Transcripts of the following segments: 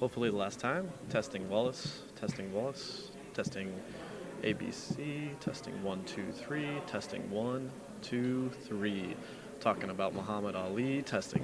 Hopefully the last time. Testing Wallace, testing ABC, testing 1, 2, 3, testing 1, 2, 3. Talking about Muhammad Ali, testing.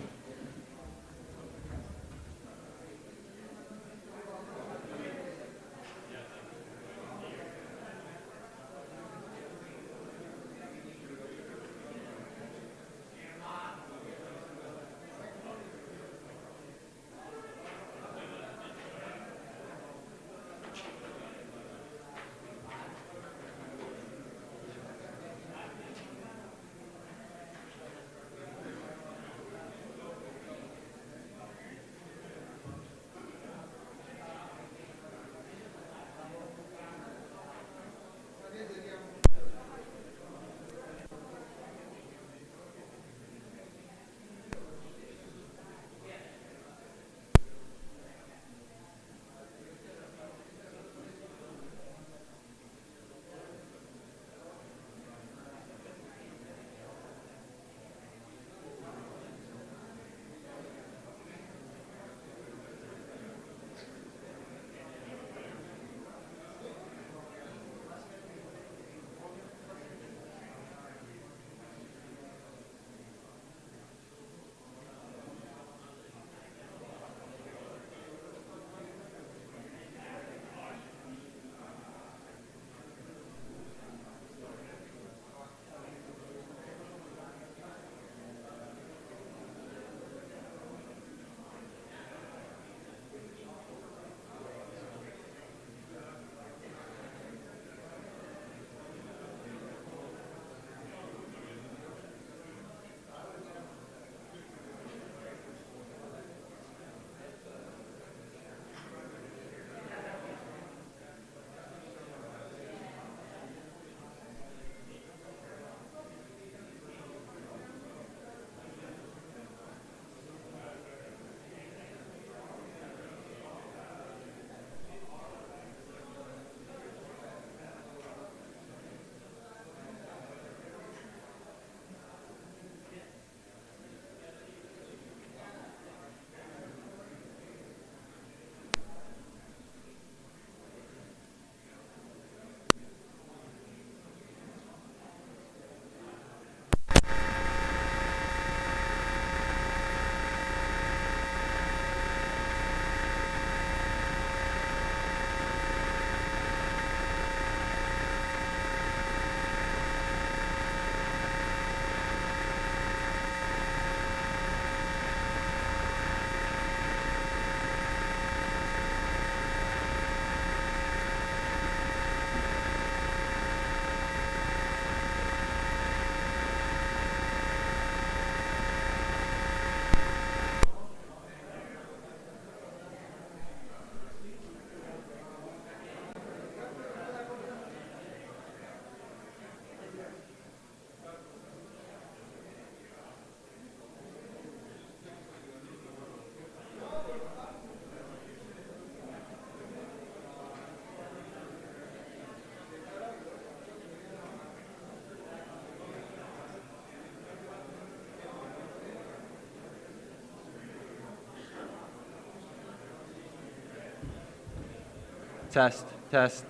Test, test.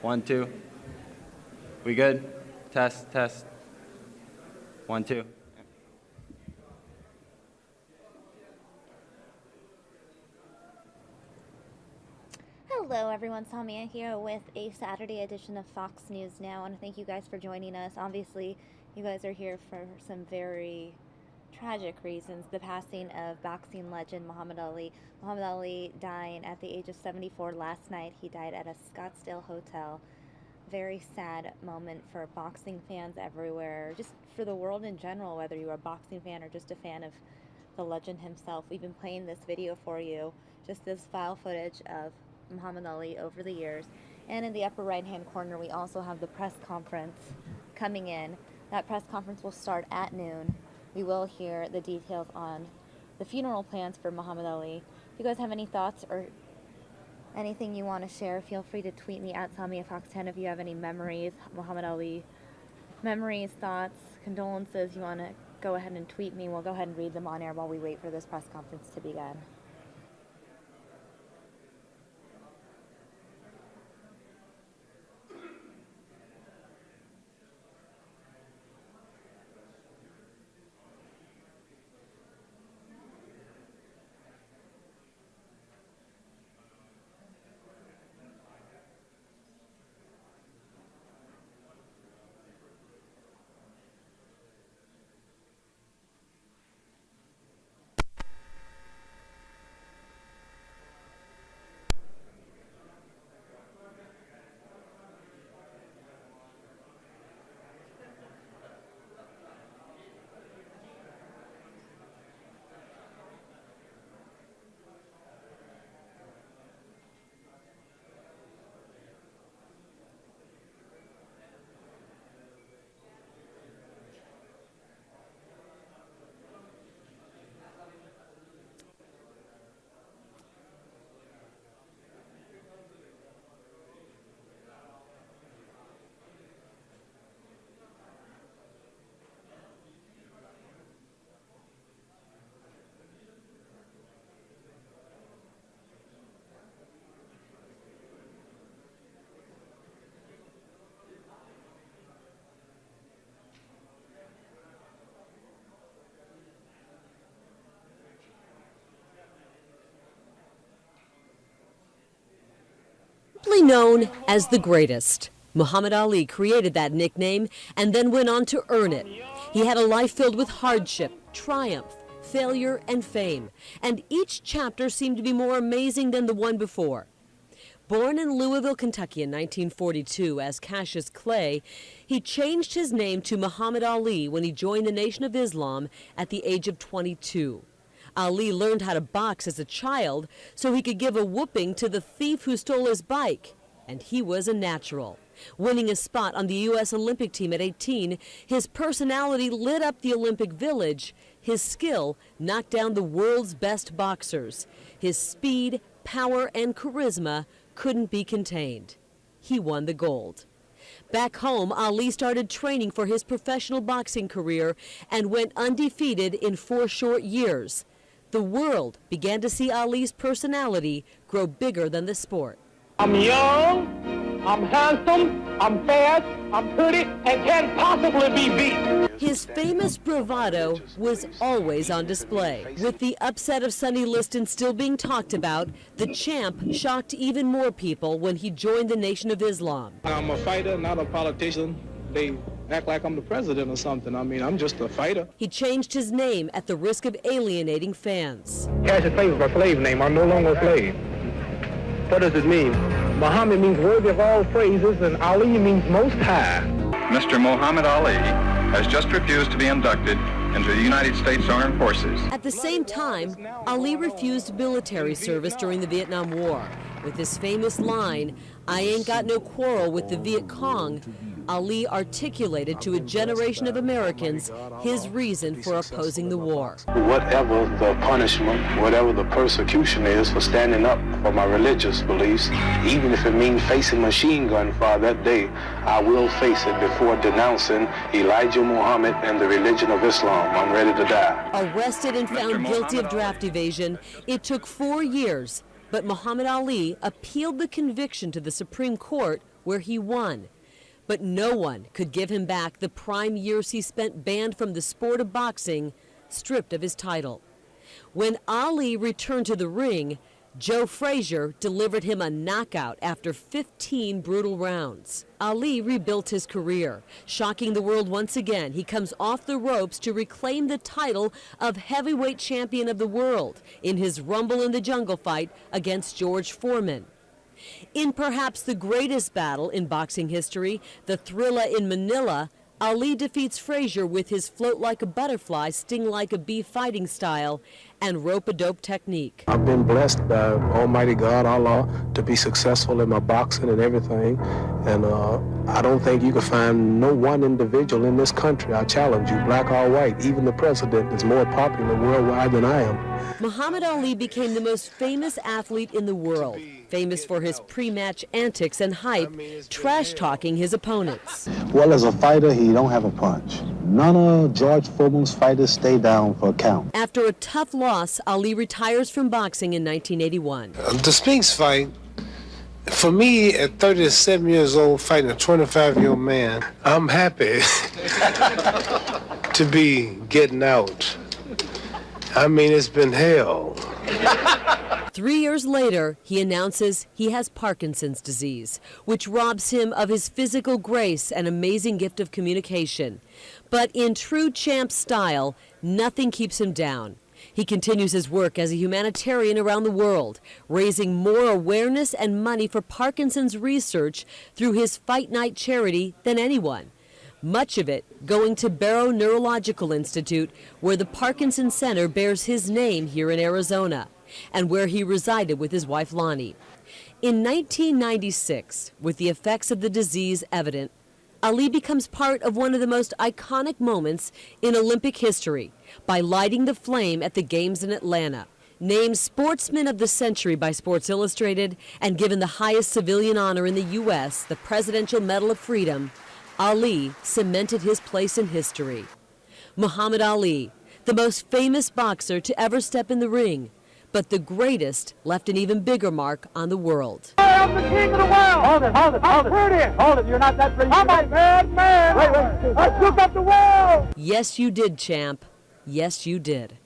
1, 2. We good? Test, test. 1, 2. Hello everyone, Samia here with a Saturday edition of Fox News Now, and thank you guys for joining us. Obviously, you guys are here for some very tragic reasons. The passing of boxing legend Muhammad Ali. Muhammad Ali dying at the age of 74 last night. He died at a Scottsdale hotel. Very sad moment for boxing fans everywhere, just for the world in general, whether you're a boxing fan or just a fan of the legend himself. We've been playing this video for you, just this file footage of Muhammad Ali over the years. And in the upper right hand corner, we also have the press conference coming in. That press conference will start at noon. We will hear the details on the funeral plans for Muhammad Ali. If you guys have any thoughts or anything you want to share, feel free to tweet me at SamiaFox10 if you have any memories, Muhammad Ali memories, thoughts, condolences. You want to go ahead and tweet me. We'll go ahead and read them on air while we wait for this press conference to begin. Locally known as the greatest, Muhammad Ali created that nickname and then went on to earn it. He had a life filled with hardship, triumph, failure, and fame, and each chapter seemed to be more amazing than the one before. Born in Louisville, Kentucky in 1942 as Cassius Clay, he changed his name to Muhammad Ali when he joined the Nation of Islam at the age of 22. Ali learned how to box as a child so he could give a whooping to the thief who stole his bike, and he was a natural. Winning a spot on the U.S. Olympic team at 18, his personality lit up the Olympic Village. His skill knocked down the world's best boxers. His speed, power, and charisma couldn't be contained. He won the gold. Back home, Ali started training for his professional boxing career and went undefeated in 4 short years. The world began to see Ali's personality grow bigger than the sport. I'm young, I'm handsome, I'm fast, I'm pretty, and can't possibly be beat. His famous bravado was always on display. With the upset of Sonny Liston still being talked about, the champ shocked even more people when he joined the Nation of Islam. I'm a fighter, not a politician. They act like I'm the president or something. I mean, I'm just a fighter. He changed his name at the risk of alienating fans. Cassius Clay was my slave name. I'm no longer a slave. What does it mean? Muhammad means worthy of all praises, and Ali means most high. Mr. Muhammad Ali has just refused to be inducted into the United States Armed Forces. At the same time, Ali refused military service during the Vietnam War. With his famous line, "I ain't got no quarrel with the Viet Cong," Ali articulated to a generation of Americans his reason for opposing the war. Whatever the punishment, whatever the persecution is for standing up for my religious beliefs, even if it means facing machine gun fire that day, I will face it before denouncing Elijah Muhammad and the religion of Islam. I'm ready to die. Arrested and found guilty of draft evasion, it took 4 years, but Muhammad Ali appealed the conviction to the Supreme Court, where he won. But no one could give him back the prime years he spent banned from the sport of boxing, stripped of his title. When Ali returned to the ring, Joe Frazier delivered him a knockout after 15 brutal rounds. Ali rebuilt his career, shocking the world once again. He comes off the ropes to reclaim the title of heavyweight champion of the world in his Rumble in the Jungle fight against George Foreman. In perhaps the greatest battle in boxing history, the Thrilla in Manila, Ali defeats Frazier with his float like a butterfly, sting like a bee fighting style and rope-a-dope technique. I've been blessed by Almighty God, Allah, to be successful in my boxing and everything. And I don't think you can find no one individual in this country, I challenge you, black or white, even the president is more popular worldwide than I am. Muhammad Ali became the most famous athlete in the world, famous for his pre-match antics and hype, trash-talking his opponents. Well, as a fighter, he don't have a punch. None of George Foreman's fighters stay down for a count. After a tough loss, Ali retires from boxing in 1981. The Spinks fight, for me, at 37 years old, fighting a 25-year-old man, I'm happy to be getting out. I mean, it's been hell. 3 years later, he announces he has Parkinson's disease, which robs him of his physical grace and amazing gift of communication. But in true champ style, nothing keeps him down. He continues his work as a humanitarian around the world, raising more awareness and money for Parkinson's research through his Fight Night charity than anyone. Much of it going to Barrow Neurological Institute, where the Parkinson Center bears his name here in Arizona, and where he resided with his wife Lonnie. In 1996, with the effects of the disease evident, Ali becomes part of one of the most iconic moments in Olympic history by lighting the flame at the Games in Atlanta. Named Sportsman of the Century by Sports Illustrated and given the highest civilian honor in the U.S., the Presidential Medal of Freedom, Ali cemented his place in history. Muhammad Ali, the most famous boxer to ever step in the ring, but the greatest left an even bigger mark on the world. I'm the king of the world! Hold it, hold it, hold it! Hold it, you're not that pretty. I'm a bad man! Wait, I took up the world! Yes, you did, champ. Yes, you did.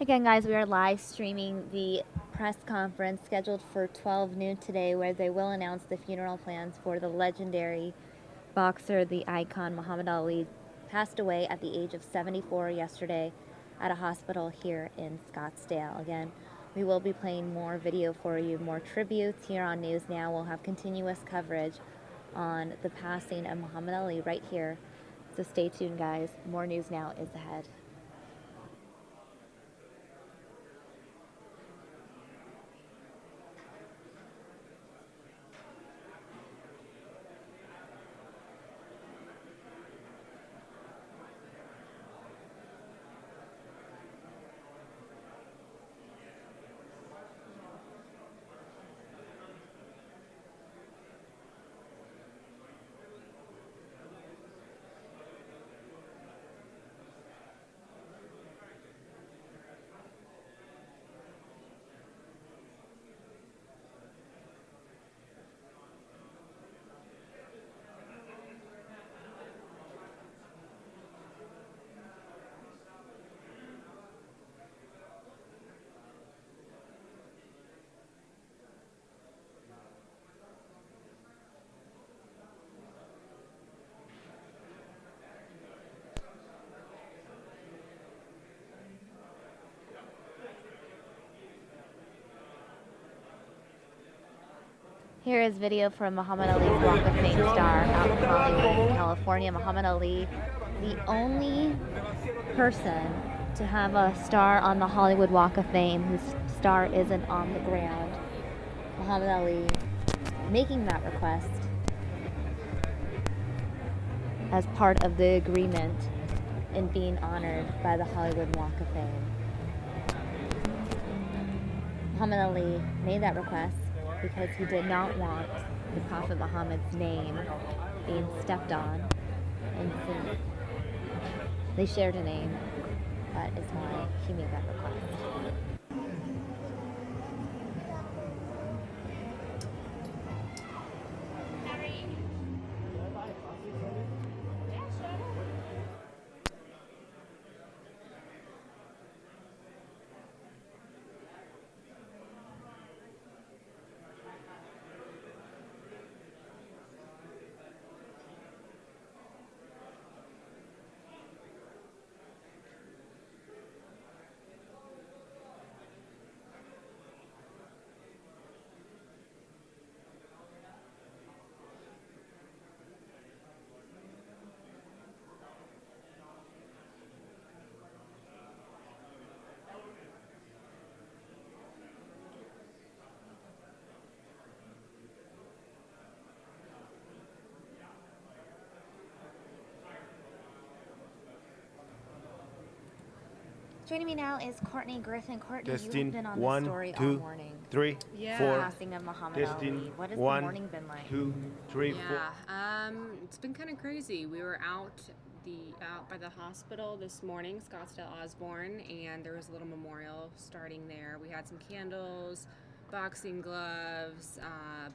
Again, guys, we are live streaming the press conference scheduled for 12 noon today, where they will announce the funeral plans for the legendary boxer, the icon Muhammad Ali. Passed away at the age of 74 yesterday at a hospital here in Scottsdale. Again, we will be playing more video for you, more tributes here on News Now. We'll have continuous coverage on the passing of Muhammad Ali right here. So stay tuned, guys. More News Now is ahead. Here is video from Muhammad Ali's Walk of Fame star out in Hollywood, California. Muhammad Ali, the only person to have a star on the Hollywood Walk of Fame whose star isn't on the ground. Muhammad Ali making that request as part of the agreement in being honored by the Hollywood Walk of Fame. Muhammad Ali made that request because he did not want the Prophet Muhammad's name being stepped on. And since they shared a name, that is why he made that request. Joining me now is Courtney Griffin. Courtney, you have been on this story all morning. 3, The 4. passing of Muhammad Ali. What has the morning been like? 2, 3, 4. It's been kind of crazy. We were out by the hospital this morning, Scottsdale Osborne, and there was a little memorial starting there. We had some candles, boxing gloves,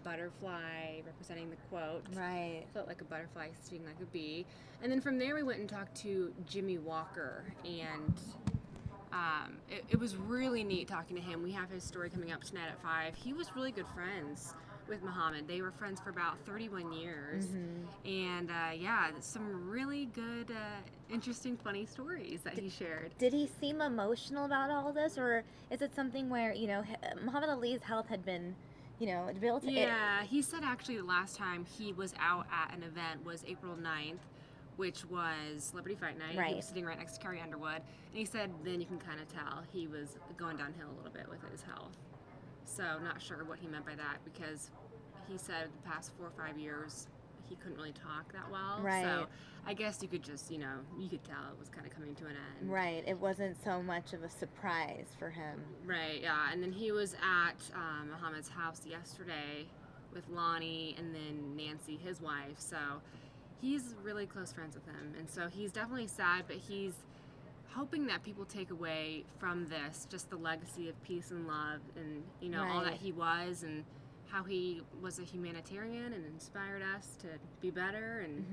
butterfly representing the quote. Right. Felt like a butterfly sitting like a bee. And then from there we went and talked to Jimmy Walker, and it was really neat talking to him. We have his story coming up tonight at 5. He was really good friends with Muhammad. They were friends for about 31 years. And yeah, some really good, interesting, funny stories that he shared. Did he seem emotional about all this, or is it something where, you know, Muhammad Ali's health had been, you know, built? Yeah, he said actually the last time he was out at an event was April 9th, which was Celebrity Fight Night. Right. He was sitting right next to Carrie Underwood. And he said then you can kind of tell he was going downhill a little bit with his health. So not sure what he meant by that, because he said the past 4 or 5 years he couldn't really talk that well. Right. So I guess you could just, you know, you could tell it was kind of coming to an end. Right. It wasn't so much of a surprise for him. Right, yeah. And then he was at Muhammad's house yesterday with Lonnie and then Nancy, his wife. So he's really close friends with him. And so he's definitely sad, but he's hoping that people take away from this just the legacy of peace and love and, you know, all that he was, and how he was a humanitarian and inspired us to be better, and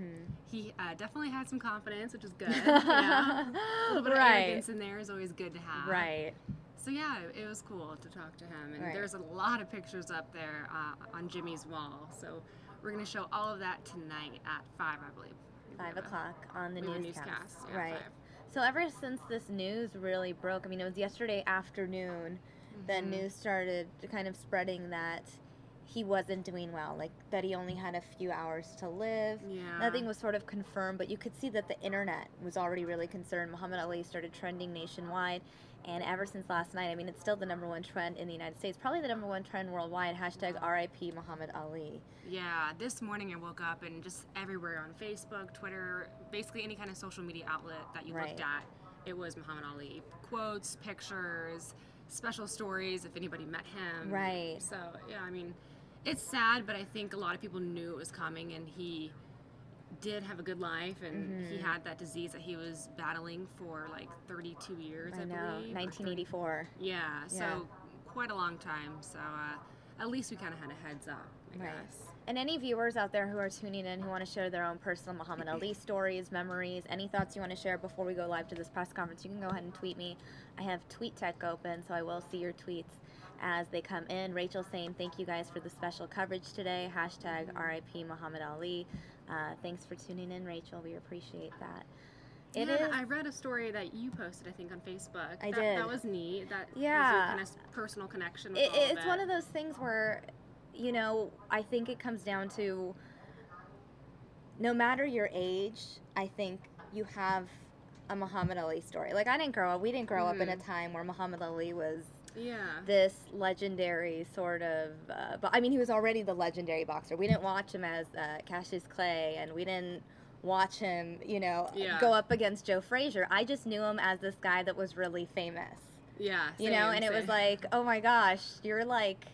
he definitely had some confidence, which is good. Yeah. A little bit of arrogance in there is always good to have. Right. So yeah, it was cool to talk to him, and there's a lot of pictures up there on Jimmy's wall. So we're going to show all of that tonight at 5, I believe. 5 o'clock on the newscast. Yeah, right. 5. So ever since this news really broke, I mean, it was yesterday afternoon, the news started kind of spreading that he wasn't doing well, like that he only had a few hours to live. Yeah. Nothing was sort of confirmed, but you could see that the internet was already really concerned. Muhammad Ali started trending nationwide, and ever since last night, I mean, it's still the #1 trend in the United States, probably the #1 trend worldwide, hashtag RIP Muhammad Ali. Yeah, this morning I woke up and just everywhere on Facebook, Twitter, basically any kind of social media outlet that you looked at, it was Muhammad Ali. Quotes, pictures, special stories if anybody met him. Right. So, yeah, I mean, it's sad, but I think a lot of people knew it was coming, and he did have a good life, and he had that disease that he was battling for like 32 years, I believe. 1984. Yeah, so quite a long time. So at least we kind of had a heads up, I guess. And any viewers out there who are tuning in who want to share their own personal Muhammad Ali stories, memories, any thoughts you want to share before we go live to this press conference, you can go ahead and tweet me. I have TweetTech open, so I will see your tweets as they come in. Rachel saying, thank you guys for the special coverage today. Hashtag RIP Muhammad Ali. Thanks for tuning in, Rachel. We appreciate that. I read a story that you posted, I think, on Facebook. I did. That was neat. That was your kind of personal connection with all of it. It's one of those things where, you know, I think it comes down to no matter your age, I think you have a Muhammad Ali story. Like, we didn't grow up in a time where Muhammad Ali was this legendary sort of, but I mean, he was already the legendary boxer. We didn't watch him as Cassius Clay, and we didn't watch him, you know, go up against Joe Frazier. I just knew him as this guy that was really famous. Yeah, you know, and it was like, oh my gosh, you're like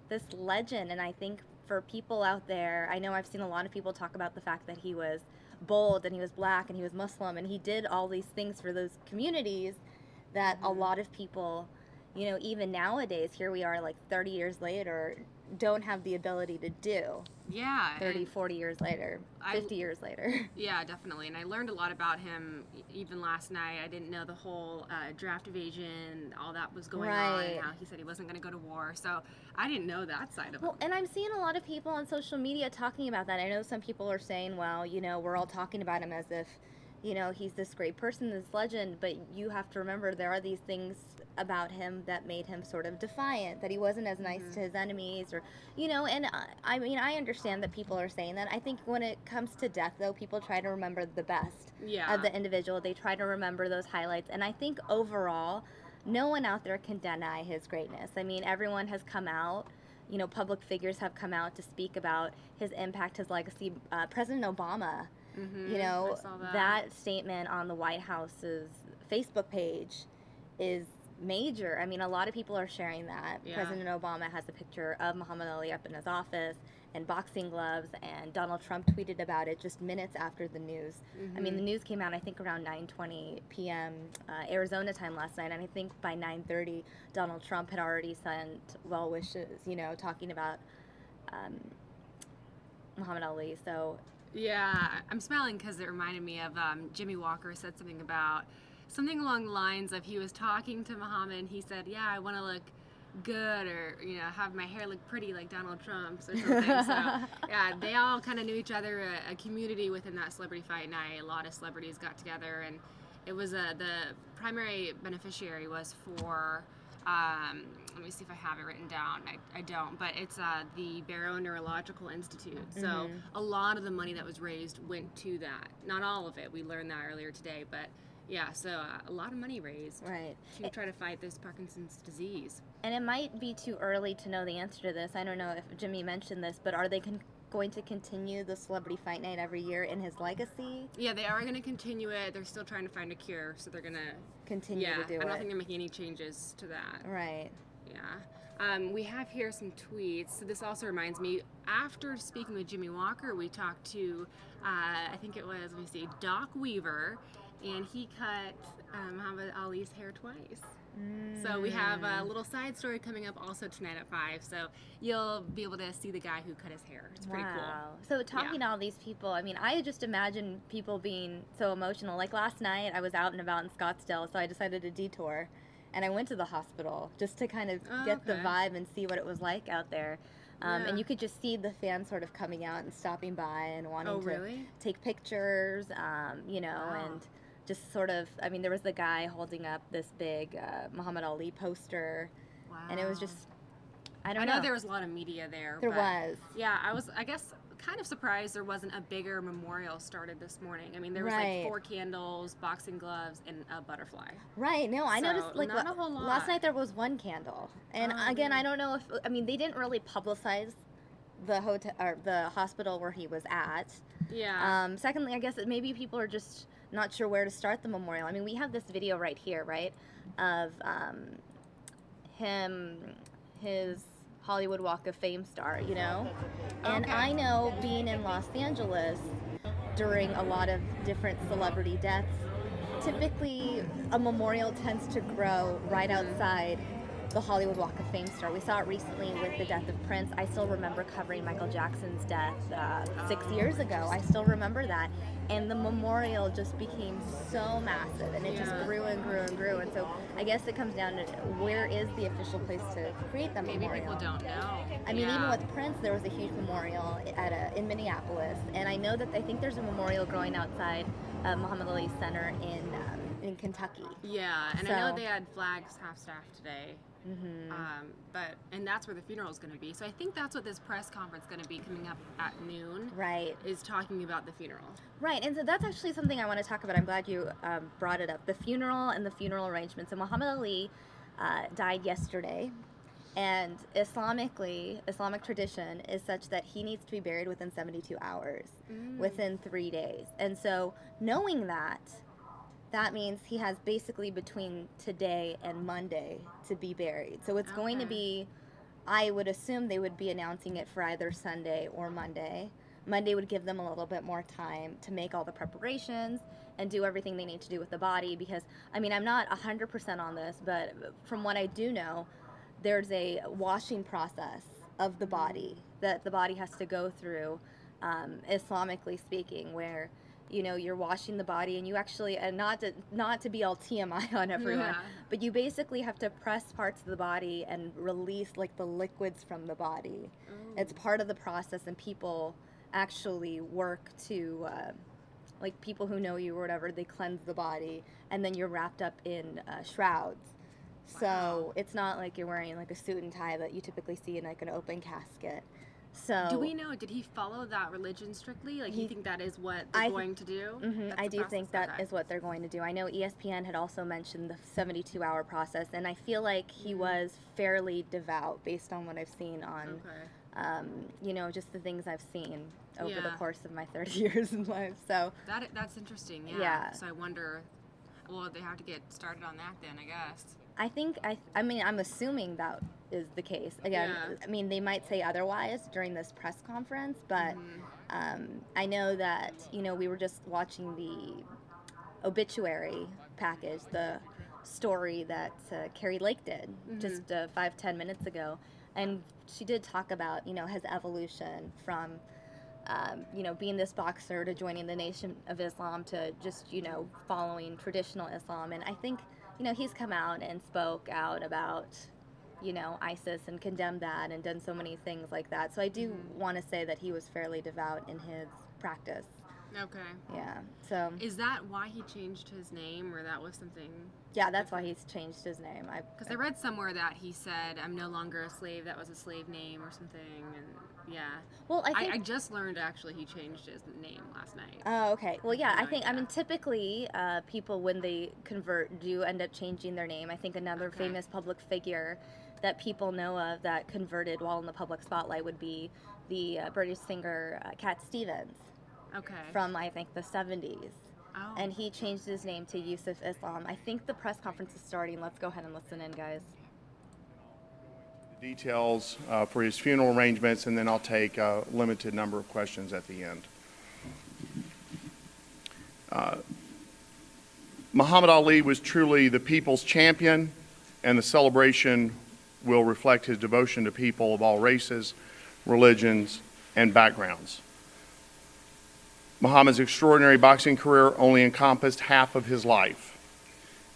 this legend. And I think for people out there, I know I've seen a lot of people talk about the fact that he was bold and he was black and he was Muslim and he did all these things for those communities that a lot of people, you know, even nowadays, here we are like 30 years later, don't have the ability to do. Yeah. 30, 40 years later, 50 years later. Yeah, definitely. And I learned a lot about him even last night. I didn't know the whole draft evasion, all that was going on, and how he said he wasn't going to go to war. So I didn't know that side of it. Well, and I'm seeing a lot of people on social media talking about that. I know some people are saying, well, you know, we're all talking about him as if, you know, he's this great person, this legend, but you have to remember there are these things about him that made him sort of defiant, that he wasn't as nice to his enemies, or, you know, and I mean, I understand that people are saying that. I think when it comes to death, though, people try to remember the best of the individual. They try to remember those highlights, and I think overall, no one out there can deny his greatness. I mean, everyone has come out, you know, public figures have come out to speak about his impact, his legacy. President Obama, you know, that statement on the White House's Facebook page is major. I mean, a lot of people are sharing that. President Obama has a picture of Muhammad Ali up in his office and boxing gloves, and Donald Trump tweeted about it just minutes after the news. I mean, the news came out, I think, around 9:20 p.m. Arizona time last night, and I think by 9:30, Donald Trump had already sent well wishes, you know, talking about Muhammad Ali. So yeah, I'm smiling because it reminded me of Jimmy Walker said something along the lines of, he was talking to Muhammad and he said, yeah, I want to look good, or, you know, have my hair look pretty like Donald Trump's or something. So yeah, they all kind of knew each other, a community within that celebrity fight night. A lot of celebrities got together, and it was the primary beneficiary was for let me see if I have it written down. I don't, but it's the Barrow Neurological Institute. So a lot of the money that was raised went to that. Not all of it. We learned that earlier today, but yeah, so a lot of money raised to try to fight this Parkinson's disease. And it might be too early to know the answer to this. I don't know if Jimmy mentioned this, but are they going to continue the Celebrity Fight Night every year in his legacy? Yeah, they are going to continue it. They're still trying to find a cure, so they're going to continue to do it. I don't think they're making any changes to that. Right. Yeah. We have here some tweets. So this also reminds me, after speaking with Jimmy Walker, we talked to, I think it was, let me see, Doc Weaver, and he cut Muhammad Ali's hair twice. So we have a little side story coming up also tonight at 5. So you'll be able to see the guy who cut his hair. It's pretty cool. So talking to all these people, I mean, I just imagine people being so emotional. Like last night, I was out and about in Scottsdale, so I decided to detour. And I went to the hospital just to kind of get the vibe and see what it was like out there. And you could just see the fans sort of coming out and stopping by and wanting to take pictures, you know, and just sort of, I mean, there was the guy holding up this big Muhammad Ali poster. Wow. And it was just, I don't know. I know there was a lot of media there. There was. Yeah, I guess, kind of surprised there wasn't a bigger memorial started this morning. I mean, there was like 4 candles, boxing gloves, and a butterfly. Right. No, I noticed like not a whole lot. Last night there was 1 candle, and again, I don't know if I mean they didn't really publicize the hotel or the hospital where he was at. Yeah. Secondly, I guess that maybe people are just not sure where to start the memorial. I mean, we have this video right here, right, of his Hollywood Walk of Fame star, you know? And I know being in Los Angeles during a lot of different celebrity deaths, typically a memorial tends to grow right outside the Hollywood Walk of Fame star. We saw it recently with the death of Prince. I still remember covering Michael Jackson's death 6 years ago. I still remember that. And the memorial just became so massive, and it just grew and grew and grew. And so I guess it comes down to where is the official place to create that memorial? Maybe people don't know. I mean, even with Prince, there was a huge memorial in Minneapolis. And I know that I think there's a memorial growing outside Muhammad Ali Center in Kentucky. Yeah, and I know they had flags half-staff today. And that's where the funeral is going to be. So I think that's what this press conference is going to be coming up at noon. Right. Is talking about the funeral. Right, and so that's actually something I want to talk about. I'm glad you brought it up. The funeral and the funeral arrangements. So Muhammad Ali died yesterday, and Islamic tradition is such that he needs to be buried within 72 hours, within 3 days. And so knowing that means he has basically between today and Monday to be buried. So it's going to be, I would assume they would be announcing it for either Sunday or Monday. Monday would give them a little bit more time to make all the preparations and do everything they need to do with the body, because, I mean, I'm not 100% on this, but from what I do know, there's a washing process of the body that the body has to go through, Islamically speaking, where you know, you're washing the body, and you actually, and not to be all TMI on everyone, but you basically have to press parts of the body and release like the liquids from the body. It's part of the process, and people actually work to, like people who know you or whatever, they cleanse the body, and then you're wrapped up in shrouds. So it's not like you're wearing like a suit and tie that you typically see in like an open casket. So do we know, did he follow that religion strictly? Like, you think that is what they're going to do? I do think that is what they're going to do. I know ESPN had also mentioned the 72-hour process, and I feel like he was fairly devout based on what I've seen on, you know, just the things I've seen over the course of my 30 years in life. So that's interesting. Yeah. So I wonder, well, they have to get started on that then, I guess. I mean, I'm assuming that is the case. Again, I mean, they might say otherwise during this press conference, but I know that, you know, we were just watching the obituary package, the story that Carrie Lake did just 5-10 minutes ago, and she did talk about, you know, his evolution from, you know, being this boxer to joining the Nation of Islam to just, you know, following traditional Islam. And I think, you know, he's come out and spoke out about, you know, ISIS and condemned that and done so many things like that. So I do want to say that he was fairly devout in his practice. Okay. Yeah. So is that why he changed his name, or that was something? Yeah, that's why he's changed his name. Because I read somewhere that he said, "I'm no longer a slave." That was a slave name or something, and yeah. Well, I just learned actually he changed his name last night. Oh, okay. Well, yeah, I think I mean typically people when they convert do end up changing their name. I think another famous public figure that people know of that converted while in the public spotlight would be the British singer Cat Stevens. Okay. From I think the 70s. Oh. And he changed his name to Yusuf Islam. I think the press conference is starting. Let's go ahead and listen in, guys. The details for his funeral arrangements, and then I'll take a limited number of questions at the end. Muhammad Ali was truly the people's champion. and the celebration will reflect his devotion to people of all races, religions, and backgrounds. Muhammad's extraordinary boxing career only encompassed half of his life.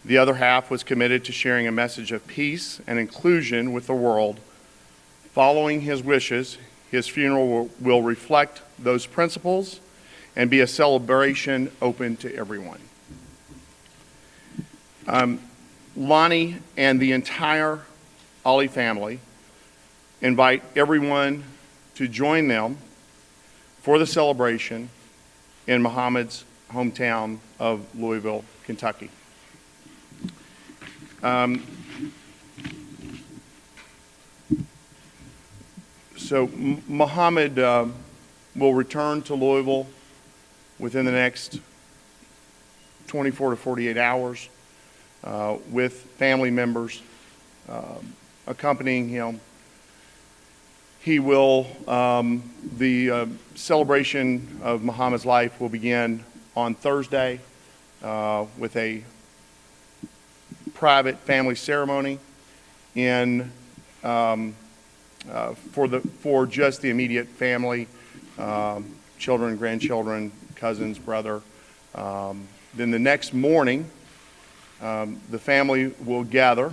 The other half was committed to sharing a message of peace and inclusion with the world. Following his wishes, his funeral will reflect those principles and be a celebration open to everyone. Lonnie and the entire Ali family invite everyone to join them for the celebration in Muhammad's hometown of Louisville, Kentucky. So Muhammad will return to Louisville within the next 24 to 48 hours with family members accompanying him. He will, the celebration of Muhammad's life will begin on Thursday with a private family ceremony in for just the immediate family, children, grandchildren, cousins, brother. Then the next morning, the family will gather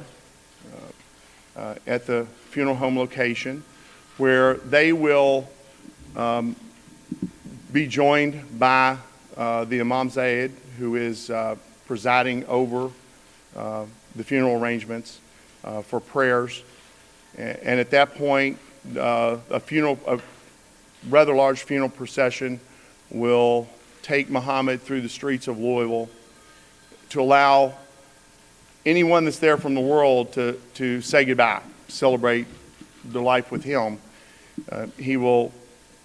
at the funeral home location, where they will be joined by the Imam Zaid, who is presiding over the funeral arrangements for prayers. And at that point, a rather large funeral procession will take Muhammad through the streets of Louisville to allow anyone that's there from the world to say goodbye, celebrate their life with him. He will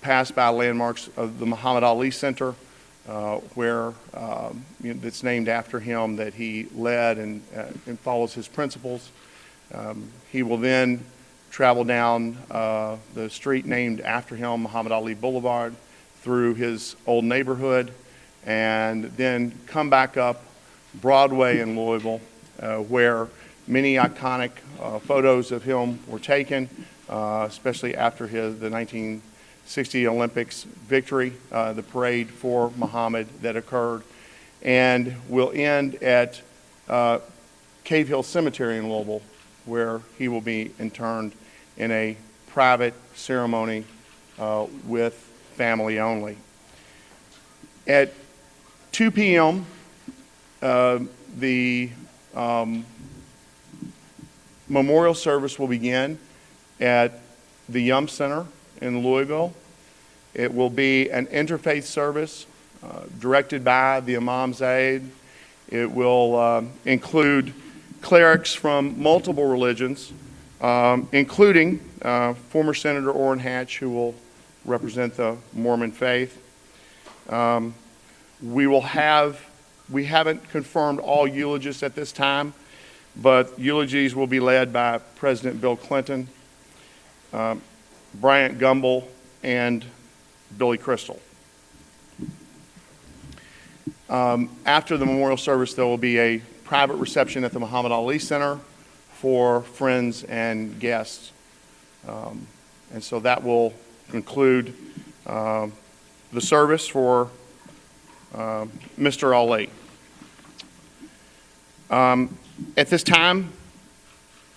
pass by landmarks of the Muhammad Ali Center, where that's named after him, that he led and follows his principles. He will then travel down the street named after him, Muhammad Ali Boulevard, through his old neighborhood, and then come back up Broadway in Louisville, where many iconic photos of him were taken, especially after the 1960 Olympics victory, the parade for Muhammad that occurred, and will end at Cave Hill Cemetery in Louisville, where he will be interred in a private ceremony with family only. At 2 p.m., the memorial service will begin at the Yum Center in Louisville. It will be an interfaith service directed by the Imam Zaid. It will include clerics from multiple religions, including former Senator Orrin Hatch, who will represent the Mormon faith. We haven't confirmed all eulogists at this time, but eulogies will be led by President Bill Clinton, Bryant Gumbel, and Billy Crystal. After the memorial service, there will be a private reception at the Muhammad Ali Center for friends and guests. And so that will conclude the service for Mr. Ali. At this time,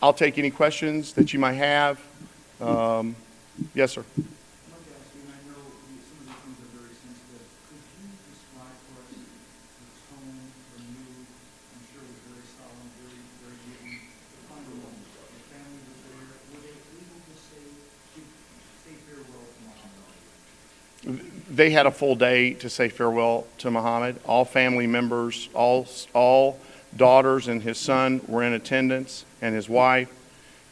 I'll take any questions that you might have. Yes, sir. They had a full day to say farewell to Muhammad. All family members, all daughters and his son were in attendance, and his wife.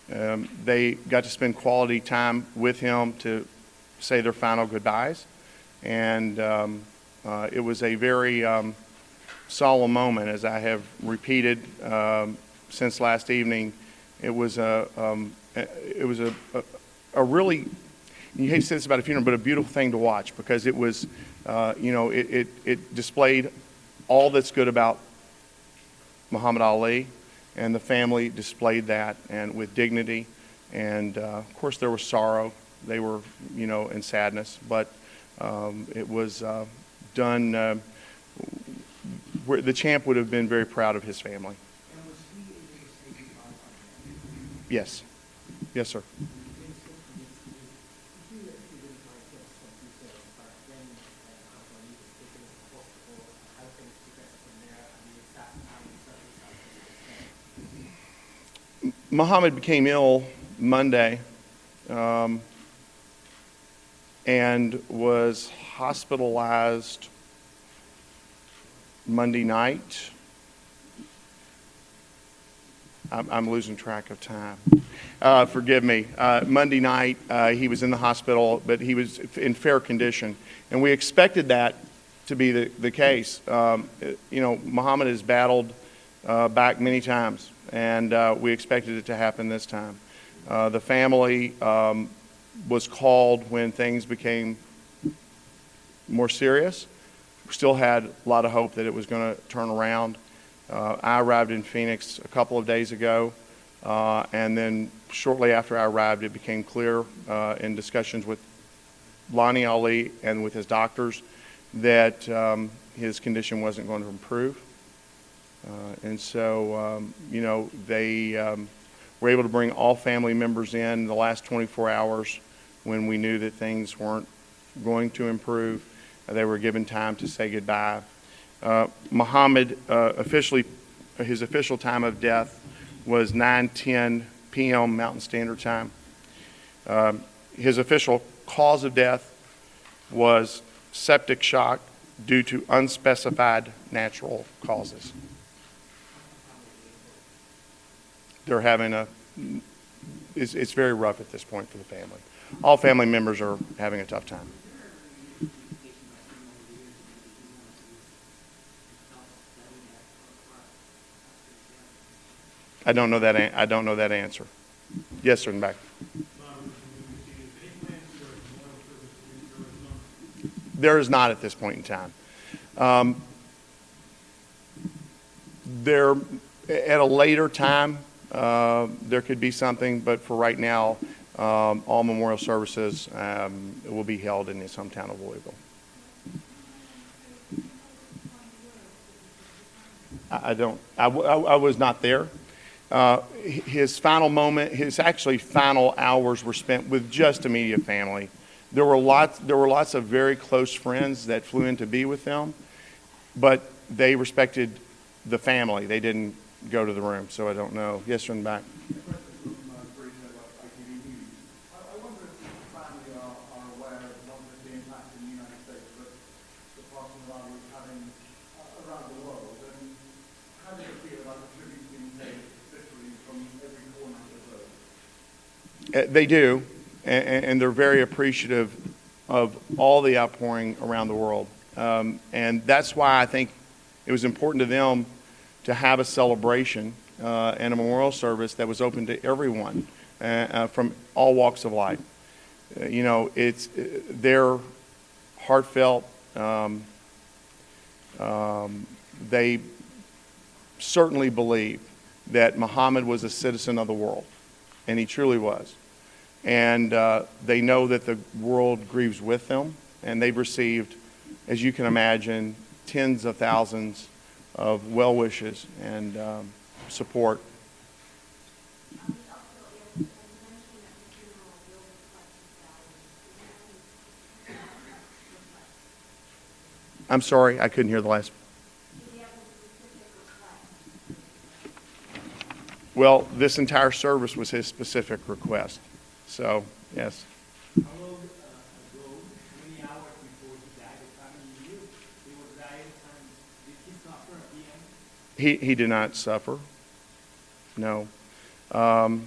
They got to spend quality time with him to say their final goodbyes. And it was a very solemn moment, as I have repeated since last evening. It was a really, you hate to say this about a funeral, but a beautiful thing to watch, because it was, it displayed all that's good about Muhammad Ali, and the family displayed that and with dignity. And of course, there was sorrow. They were, in sadness, but it was done. The champ would have been very proud of his family. Yes. Yes, sir. Muhammad became ill Monday and was hospitalized Monday night. I'm losing track of time. Forgive me. Monday night, he was in the hospital, but he was in fair condition. And we expected that to be the case. Muhammad has battled back many times, and we expected it to happen this time. The family was called when things became more serious. We still had a lot of hope that it was going to turn around. I arrived in Phoenix a couple of days ago, and then shortly after I arrived, it became clear in discussions with Lonnie Ali and with his doctors that his condition wasn't going to improve. And so, they were able to bring all family members in the last 24 hours when we knew that things weren't going to improve. They were given time to say goodbye. Muhammad, his official time of death was 9:10 p.m. Mountain Standard Time. His official cause of death was septic shock due to unspecified natural causes. They're having it's very rough at this point for the family. All family members are having a tough time. I don't know that answer. Yes, sir, in the back. There is not at this point in time. There, at a later time, there could be something, but for right now, all memorial services will be held in his hometown of Louisville. I was not there. His final moment, his actually final hours were spent with just immediate family. There were lots of very close friends that flew in to be with them, but they respected the family. They didn't go to the room, so I don't know. Yes, sir, in the back. They do, and they're very appreciative of all the outpouring around the world. And that's why I think it was important to them to have a celebration and a memorial service that was open to everyone from all walks of life. It's they're heartfelt. They certainly believe that Muhammad was a citizen of the world, and he truly was. And they know that the world grieves with them, and they've received, as you can imagine, tens of thousands of well wishes and support. I'm sorry, I couldn't hear the last. Well, this entire service was his specific request. So, yes. How long ago, how many hours before he died? How many years he was dying? And did he suffer at the end? He did not suffer. No. I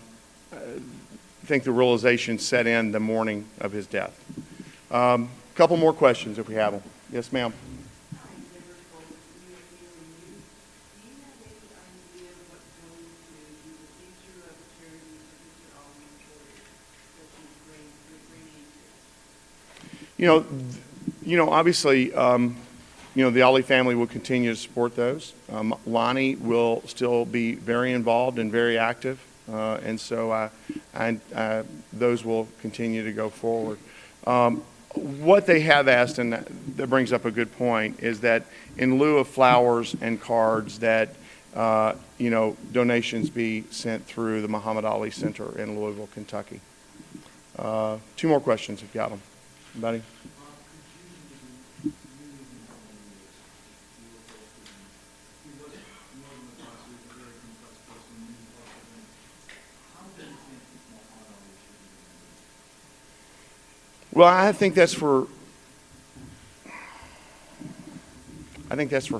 think the realization set in the morning of his death. A couple more questions if we have them. Yes, ma'am. Obviously, The Ali family will continue to support those. Lonnie will still be very involved and very active, and so those will continue to go forward. What they have asked, and that brings up a good point, is that in lieu of flowers and cards, that donations be sent through the Muhammad Ali Center in Louisville, Kentucky. 2 more questions if you got them. Anybody? Well, I think that's for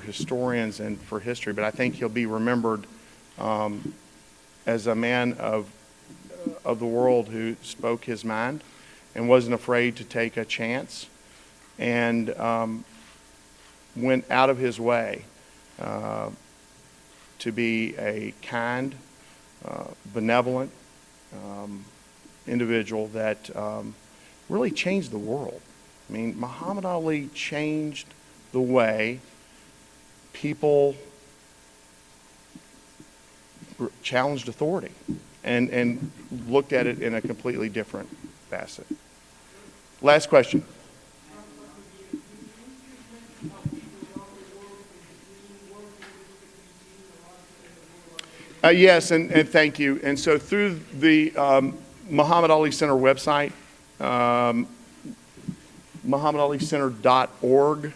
historians and for history, but I think he'll be remembered as a man of the world who spoke his mind and wasn't afraid to take a chance and went out of his way to be a kind, benevolent individual that really changed the world. I mean, Muhammad Ali changed the way people challenged authority and looked at it in a completely different facet. Last question. Yes, and thank you. And so through the Muhammad Ali Center website, MuhammadAliCenter.org,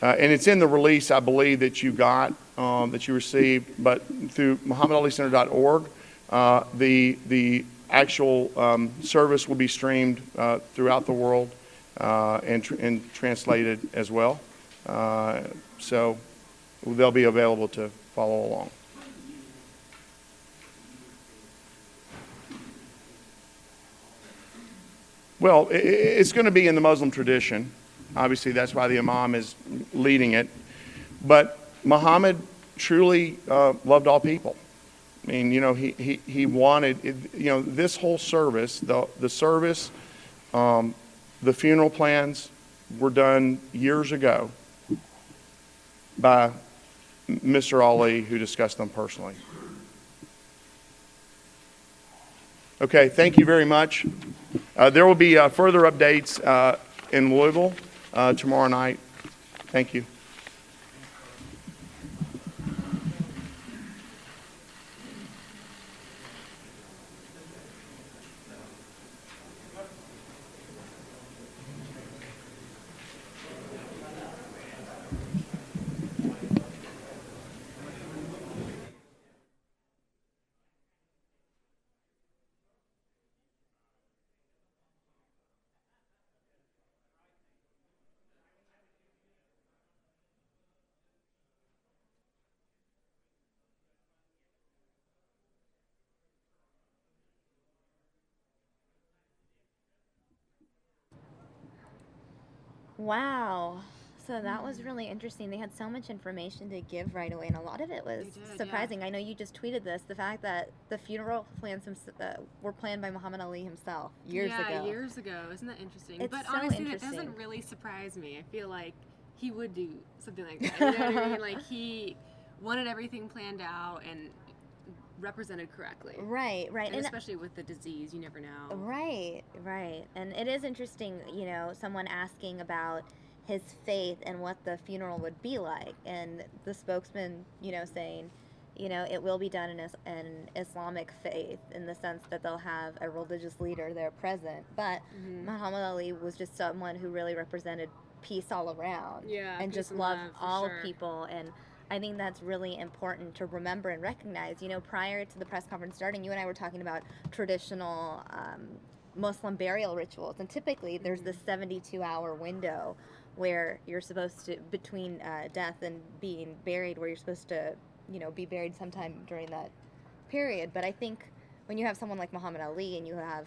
and it's in the release, I believe, that you got, that you received, but through MuhammadAliCenter.org, the actual service will be streamed throughout the world and translated as well. So they'll be available to follow along. Well, it's going to be in the Muslim tradition. Obviously, that's why the Imam is leading it. But Muhammad truly loved all people. I mean, he wanted, this whole service, the service, the funeral plans were done years ago by Mr. Ali, who discussed them personally. Okay, thank you very much. There will be further updates in Louisville tomorrow night. Thank you. Wow. So that was really interesting. They had so much information to give right away, and a lot of it was surprising. Yeah. I know you just tweeted this, the fact that the funeral plans were planned by Muhammad Ali himself years ago. Yeah, years ago. Isn't that interesting? It's but so honestly, interesting. That doesn't really surprise me. I feel like he would do something like that. You know what I mean? Like, he wanted everything planned out and represented correctly. Right. And especially with the disease, you never know. Right. And it is interesting, someone asking about his faith and what the funeral would be like, and the spokesman, saying, it will be done in an Islamic faith, in the sense that they'll have a religious leader there present, but Muhammad Ali was just someone who really represented peace all around, and just love all people. And I think that's really important to remember and recognize. Prior to the press conference starting, you and I were talking about traditional Muslim burial rituals, and typically there's this 72-hour window where you're supposed to, between death and being buried, where you're supposed to, be buried sometime during that period. But I think when you have someone like Muhammad Ali and you have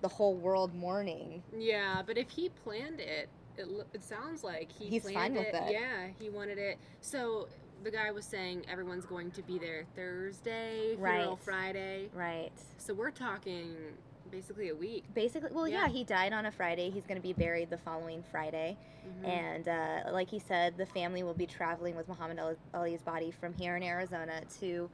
the whole world mourning. Yeah, but if he planned it, it sounds like he's planned fine with it. Yeah, he wanted it. So the guy was saying everyone's going to be there Thursday, funeral Friday. Right. So we're talking basically a week. Basically, well, yeah, he died on a Friday. He's going to be buried the following Friday. And like he said, the family will be traveling with Muhammad Ali's body from here in Arizona to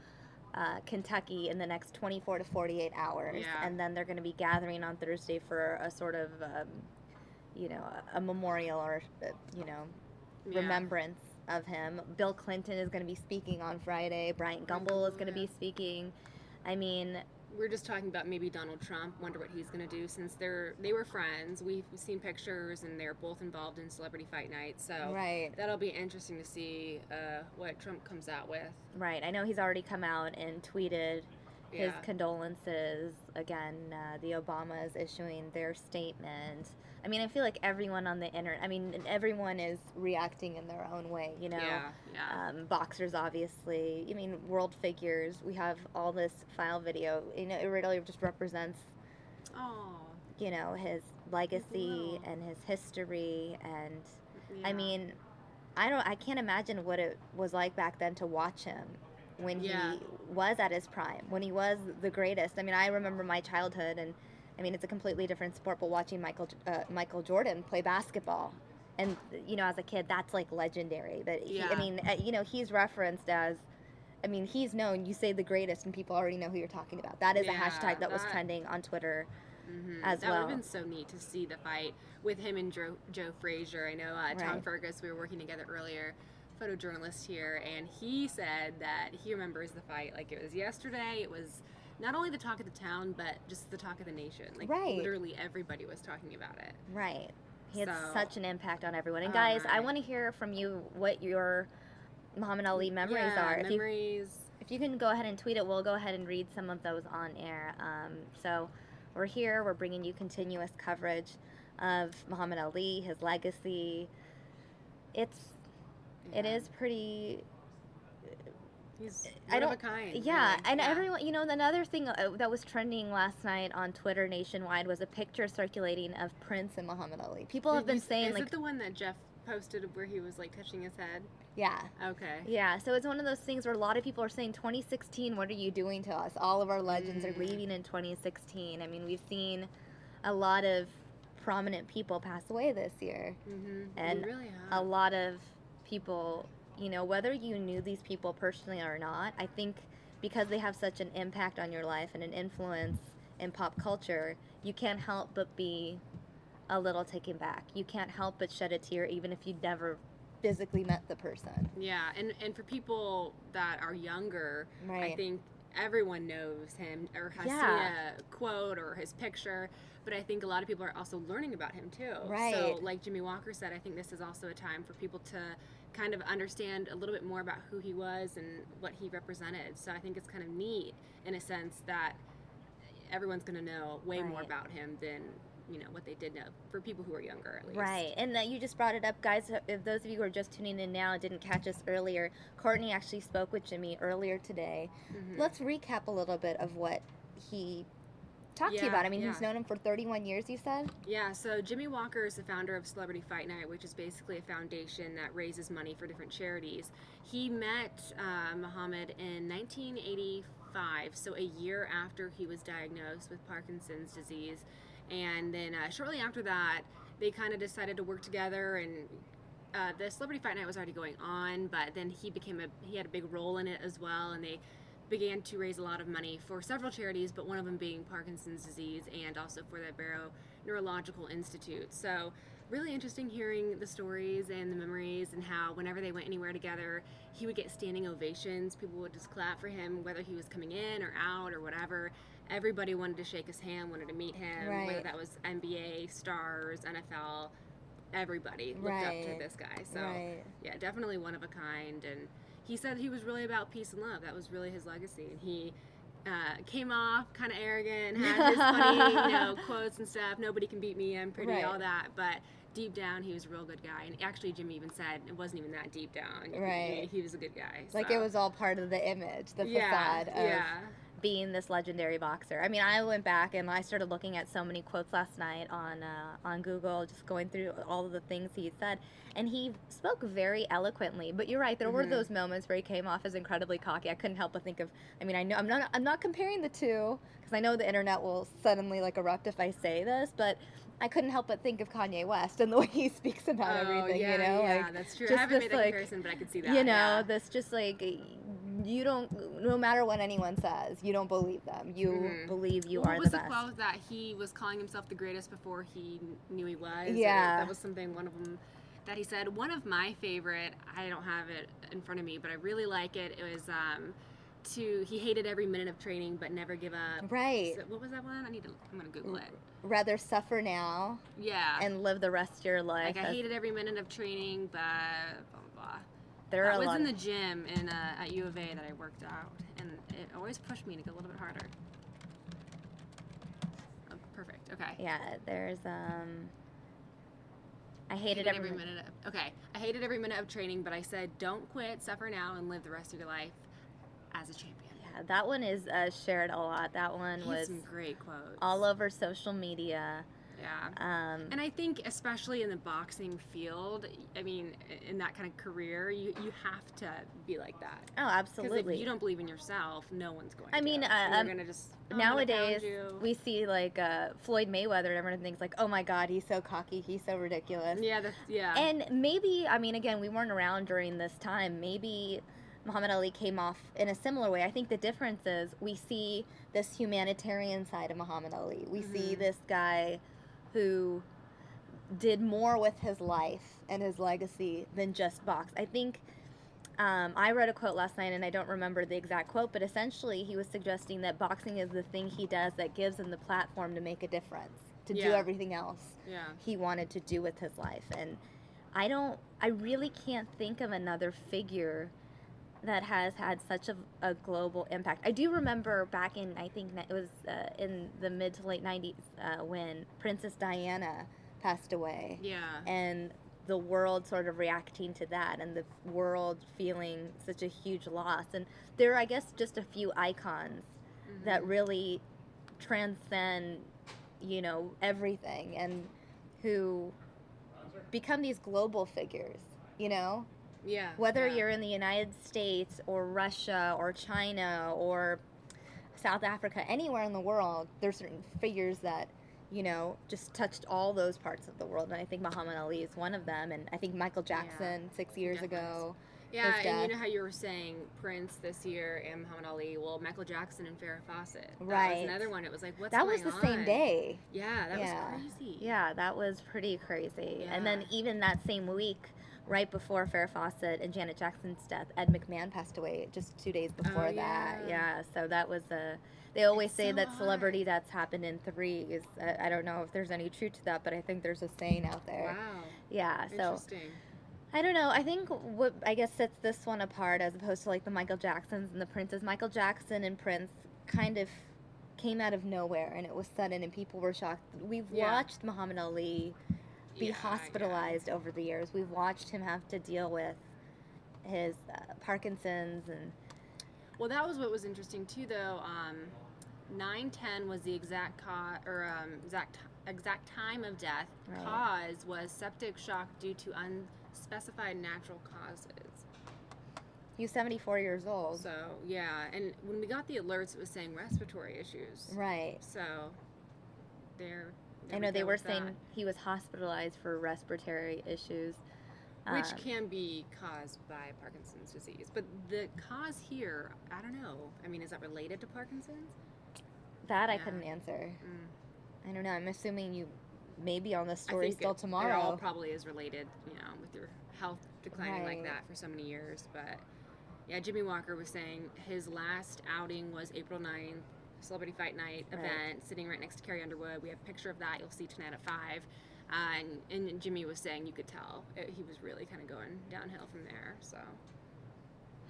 Kentucky in the next 24 to 48 hours. And then they're going to be gathering on Thursday for a sort of, you know, a memorial or, you know, remembrance of him. Bill Clinton is going to be speaking on Friday. Bryant Gumbel is going to be speaking. I mean, we're just talking about maybe Donald Trump. Wonder what he's going to do, since they were friends. We've seen pictures, and they're both involved in Celebrity Fight Night. So that'll be interesting to see what Trump comes out with. Right. I know he's already come out and tweeted his condolences. Again, the Obamas issuing their statement. I mean, I feel like everyone on the internet, I mean, everyone is reacting in their own way, you know? Boxers, obviously. I mean, world figures. We have all this file video. You know, it really just represents, you know, his legacy and his history. And, I mean, I can't imagine what it was like back then to watch him when he was at his prime, when he was the greatest. I mean, I remember my childhood, and I mean, it's a completely different sport, but watching Michael Jordan play basketball, and, you know, as a kid, that's like legendary. But I mean, you know, he's referenced as, I mean, he's known, you say the greatest, and people already know who you're talking about. That is a hashtag that was trending on Twitter as well. That would have been so neat to see the fight with him and Joe Frazier. I know Tom Fergus, we were working together earlier, photojournalist here, and he said that he remembers the fight like it was yesterday. It was not only the talk of the town, but just the talk of the nation. Like, literally everybody was talking about it. Right. He had such an impact on everyone. And guys, I want to hear from you what your Muhammad Ali memories are. If you can go ahead and tweet it, we'll go ahead and read some of those on air. So we're here. We're bringing you continuous coverage of Muhammad Ali, his legacy. It is pretty... He's one of a kind. Yeah, really. And everyone, you know, another thing that was trending last night on Twitter nationwide was a picture circulating of Prince and Muhammad Ali. People have been saying, is like... Is it the one that Jeff posted where he was, like, touching his head? Yeah. Okay. Yeah, so it's one of those things where a lot of people are saying, 2016, what are you doing to us? All of our legends are leaving in 2016. I mean, we've seen a lot of prominent people pass away this year. And really a lot of people... You know, whether you knew these people personally or not, I think because they have such an impact on your life and an influence in pop culture, you can't help but be a little taken back. You can't help but shed a tear even if you never physically met the person. Yeah, and for people that are younger, I think everyone knows him or has seen a quote or his picture, but I think a lot of people are also learning about him too. So like Jimmy Walker said, I think this is also a time for people to kind of understand a little bit more about who he was and what he represented. So I think it's kind of neat in a sense that everyone's going to know way more about him than, you know, what they did know, for people who are younger at least. Right, and you just brought it up, guys. If those of you who are just tuning in now and didn't catch us earlier, Courtney actually spoke with Jimmy earlier today. Let's recap a little bit of what he talked to you about. I mean, he's known him for 31 years, you said? Yeah, so Jimmy Walker is the founder of Celebrity Fight Night, which is basically a foundation that raises money for different charities. He met Muhammad in 1985, so a year after he was diagnosed with Parkinson's disease. And then shortly after that, they kind of decided to work together, and the Celebrity Fight Night was already going on, but then he had a big role in it as well, and they began to raise a lot of money for several charities, but one of them being Parkinson's disease and also for the Barrow Neurological Institute. So really interesting hearing the stories and the memories, and how whenever they went anywhere together, he would get standing ovations. People would just clap for him, whether he was coming in or out or whatever. Everybody wanted to shake his hand, wanted to meet him, whether that was NBA stars, NFL, everybody looked up to this guy. So yeah, definitely one of a kind. And he said he was really about peace and love. That was really his legacy. And he came off kind of arrogant, had his funny, you know, quotes and stuff. Nobody can beat me, I'm pretty, all that. But deep down, he was a real good guy. And actually, Jimmy even said it wasn't even that deep down. He was a good guy. Like, it was all part of the image, the facade of being this legendary boxer. I mean, I went back and I started looking at so many quotes last night on Google, just going through all of the things he said, and he spoke very eloquently. But you're right, there were those moments where he came off as incredibly cocky. I couldn't help but think of. I mean, I know I'm not comparing the two because I know the internet will suddenly like erupt if I say this, but I couldn't help but think of Kanye West and the way he speaks about everything. Yeah, you know, yeah, like that's true. just I haven't this, made that like, comparison, but I could see that. You know, yeah. this just like. You don't, no matter what anyone says, you don't believe them. You believe you are the best. What was the quote that he was calling himself the greatest before he knew he was? Yeah. That was something, one of them that he said. One of my favorite, I don't have it in front of me, but I really like it. It was he hated every minute of training but never give up. Right. So, what was that one? I'm going to Google it. Rather suffer now. Yeah. And live the rest of your life. Like, I hated every minute of training, but blah, blah, blah. There that are was in the gym at U of A that I worked out, and it always pushed me to go a little bit harder. Oh, perfect. Okay. Yeah, there's I hated every minute. I hated every minute of training, but I said, don't quit, suffer now, and live the rest of your life as a champion. Yeah, that one is shared a lot. That one was some great quotes all over social media. Yeah. And I think especially in the boxing field, I mean, in that kind of career, you have to be like that. Oh, absolutely. Because if you don't believe in yourself, no one's going to. I mean, you're going to just, nowadays, we see like Floyd Mayweather and everyone thinks like, oh my God, he's so cocky, he's so ridiculous. Yeah. And maybe, I mean, again, we weren't around during this time. Maybe Muhammad Ali came off in a similar way. I think the difference is we see this humanitarian side of Muhammad Ali. We see this guy who did more with his life and his legacy than just box. I think I read a quote last night, and I don't remember the exact quote, but essentially he was suggesting that boxing is the thing he does that gives him the platform to make a difference, to do everything else he wanted to do with his life. And I really can't think of another figure that has had such a global impact. I do remember back in, I think it was in the mid to late 90s when Princess Diana passed away. Yeah. And the world sort of reacting to that and the world feeling such a huge loss. And there are, I guess, just a few icons that really transcend, you know, everything and who become these global figures, you know? Yeah. Whether you're in the United States or Russia or China or South Africa, anywhere in the world, there's certain figures that, you know, just touched all those parts of the world. And I think Muhammad Ali is one of them. And I think Michael Jackson 6 years ago. Yeah, and you know how you were saying Prince this year and Muhammad Ali. Well, Michael Jackson and Farrah Fawcett. That was another one. It was like, what's going on? That was the same day. Yeah, that was crazy. Yeah, that was pretty crazy. Yeah. And then even that same week, right before Farrah Fawcett and Janet Jackson's death, Ed McMahon passed away just 2 days before that. Yeah, so that was they always say that celebrity deaths happen in threes. I don't know if there's any truth to that, but I think there's a saying out there. Wow. Yeah, so. Interesting. I don't know. I think what I guess sets this one apart as opposed to like the Michael Jacksons and the Princes. Michael Jackson and Prince kind of came out of nowhere and it was sudden and people were shocked. We've watched Muhammad Ali be hospitalized over the years. We've watched him have to deal with his Parkinson's and. Well, that was what was interesting too, though. 9/10 was the exact exact time of death. Right. Cause was septic shock due to unspecified natural causes. He was 74 years old. So yeah, and when we got the alerts, it was saying respiratory issues. Right. So there. I know they were saying he was hospitalized for respiratory issues. Which can be caused by Parkinson's disease. But the cause here, I don't know. I mean, is that related to Parkinson's? That I couldn't answer. I don't know. I'm assuming you may be on the story still tomorrow. It all probably is related, you know, with your health declining like that for so many years. But yeah, Jimmy Walker was saying his last outing was April 9th. Celebrity Fight Night event, sitting right next to Carrie Underwood. We have a picture of that. You'll see tonight at 5. And Jimmy was saying you could tell he was really kind of going downhill from there. So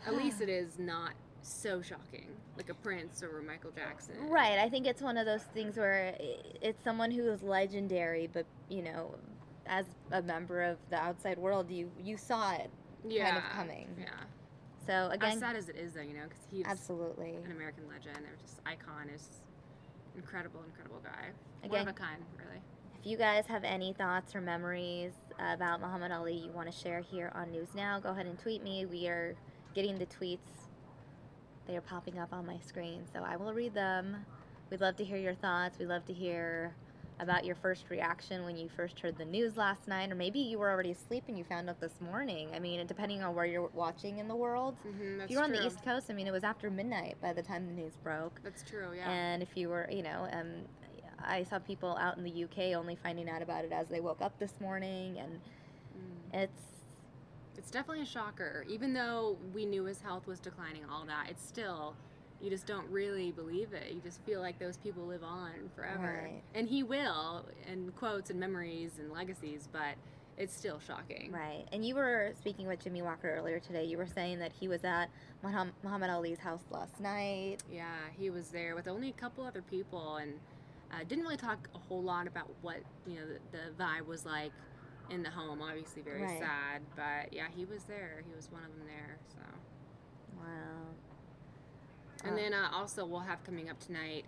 at least it is not so shocking, like a Prince or a Michael Jackson. Right. I think it's one of those things where it's someone who is legendary, but, you know, as a member of the outside world, you saw it kind of coming. Yeah. So again, as sad as it is, though, you know, because he's absolutely an American legend, or just icon, is incredible guy. Again, One of a kind, really. if you guys have any thoughts or memories about Muhammad Ali you want to share here on News Now, go ahead and tweet me. We are getting the tweets. They are popping up on my screen, so I will read them. We'd love to hear your thoughts. We'd love to hear about your first reaction when you first heard the news last night, or maybe you were already asleep and you found out this morning. I mean, depending on where you're watching in the world. That's if you're on true. the East Coast, I mean, it was after midnight by the time the news broke. That's true, yeah. And if you were, you know, I saw people out in the UK only finding out about it as they woke up this morning, and it's definitely a shocker. Even though we knew his health was declining, all that, it's still, you just don't really believe it. You just feel like those people live on forever. Right. And he will, in quotes and memories and legacies, but it's still shocking. Right. And you were speaking with Jimmy Walker earlier today. You were saying that he was at Muhammad Ali's house last night. Yeah, he was there with only a couple other people, and didn't really talk a whole lot about what, you know, the vibe was like in the home. Obviously very sad, but yeah, he was there. He was one of them there, so. Wow. And then also we'll have coming up tonight,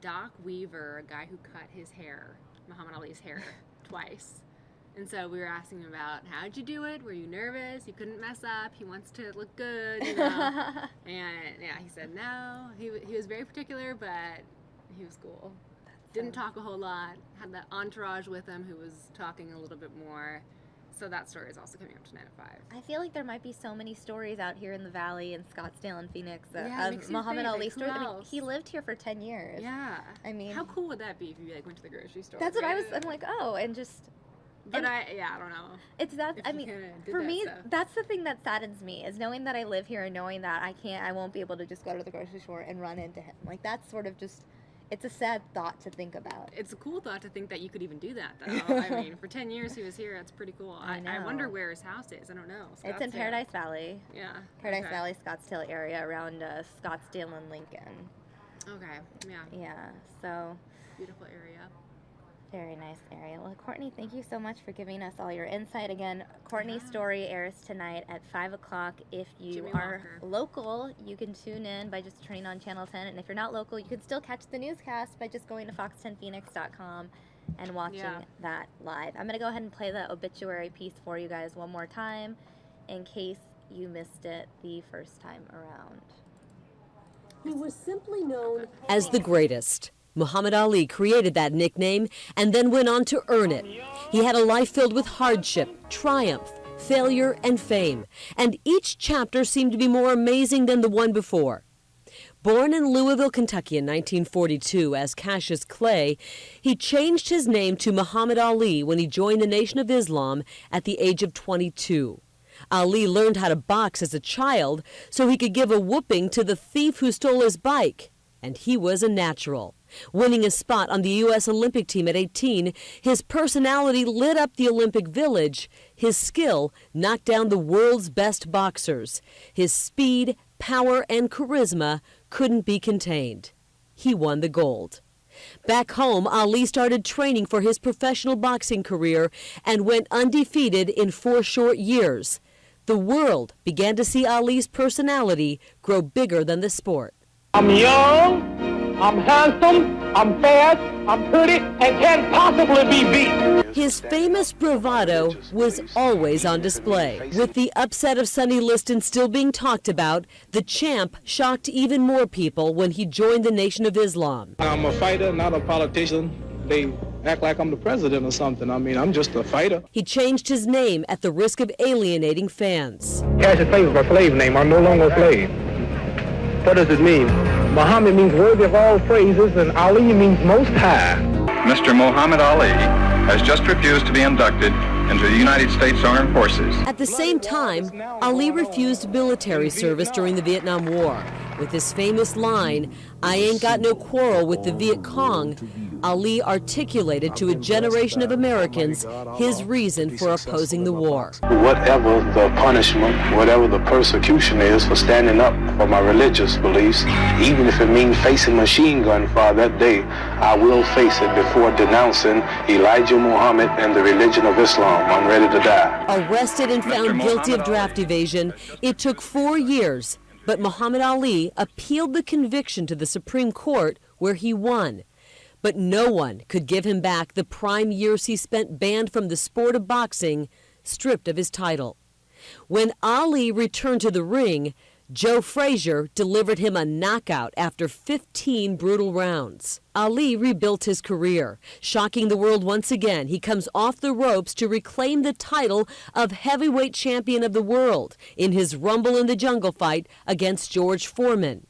Doc Weaver, a guy who cut his hair, Muhammad Ali's hair, twice. And so we were asking him about, how'd you do it? Were you nervous? You couldn't mess up. He wants to look good, you know. And yeah, he said no. He was very particular, but he was cool. Didn't talk a whole lot. Had the entourage with him who was talking a little bit more. So that story is also coming up tonight at 5. I feel like there might be so many stories out here in the Valley, in Scottsdale and Phoenix, of Muhammad Ali stories. I mean, he lived here for 10 years. Yeah. I mean, how cool would that be if you like went to the grocery store? That's what I'm like, oh, and just. But I don't know. It's that, I mean, for me, that's the thing that saddens me, is knowing that I live here and knowing that I won't be able to just go to the grocery store and run into him. Like, that's sort of just, it's a sad thought to think about. It's a cool thought to think that you could even do that, though. I mean, for 10 years he was here. That's pretty cool. I wonder where his house is. I don't know. It's in Paradise Valley. Yeah. Paradise Valley, Scottsdale area, around Scottsdale and Lincoln. Okay. Yeah. Yeah. So. Beautiful area. Very nice area. Well, Courtney, thank you so much for giving us all your insight. Again, Courtney's story airs tonight at 5 o'clock. If you are local, you can tune in by just turning on Channel 10. And if you're not local, you can still catch the newscast by just going to fox10phoenix.com and watching that live. I'm going to go ahead and play the obituary piece for you guys one more time in case you missed it the first time around. He was simply known as the greatest. Muhammad Ali created that nickname and then went on to earn it. He had a life filled with hardship, triumph, failure, and fame, and each chapter seemed to be more amazing than the one before. Born in Louisville, Kentucky in 1942 as Cassius Clay, he changed his name to Muhammad Ali when he joined the Nation of Islam at the age of 22. Ali learned how to box as a child so he could give a whooping to the thief who stole his bike, and he was a natural. Winning a spot on the U.S. Olympic team at 18, his personality lit up the Olympic Village. His skill knocked down the world's best boxers. His speed, power, and charisma couldn't be contained. He won the gold. Back home, Ali started training for his professional boxing career and went undefeated in 4 short years. The world began to see Ali's personality grow bigger than the sport. I'm young, I'm handsome, I'm fast, I'm pretty, and can't possibly be beat. His famous bravado was always on display. With the upset of Sonny Liston still being talked about, the champ shocked even more people when he joined the Nation of Islam. I'm a fighter, not a politician. They act like I'm the president or something. I mean, I'm just a fighter. He changed his name at the risk of alienating fans. Cassius Clay was my slave name. I'm no longer a slave. What does it mean? Muhammad means worthy of all praises, and Ali means most high. Mr. Muhammad Ali has just refused to be inducted into the United States Armed Forces. At the same time, Ali refused military service during the Vietnam War. With his famous line, "I ain't got no quarrel with the Viet Cong," Ali articulated to a generation of Americans his reason for opposing the war. Whatever the punishment, whatever the persecution is for standing up for my religious beliefs, even if it means facing machine gun fire that day, I will face it before denouncing Elijah Muhammad and the religion of Islam. I'm ready to die. Arrested and found guilty of draft evasion, it took 4 years, but Muhammad Ali appealed the conviction to the Supreme Court, where he won. But no one could give him back the prime years he spent banned from the sport of boxing, stripped of his title. When Ali returned to the ring, Joe Frazier delivered him a knockout after 15 brutal rounds. Ali rebuilt his career. Shocking the world once again, he comes off the ropes to reclaim the title of heavyweight champion of the world in his Rumble in the Jungle fight against George Foreman.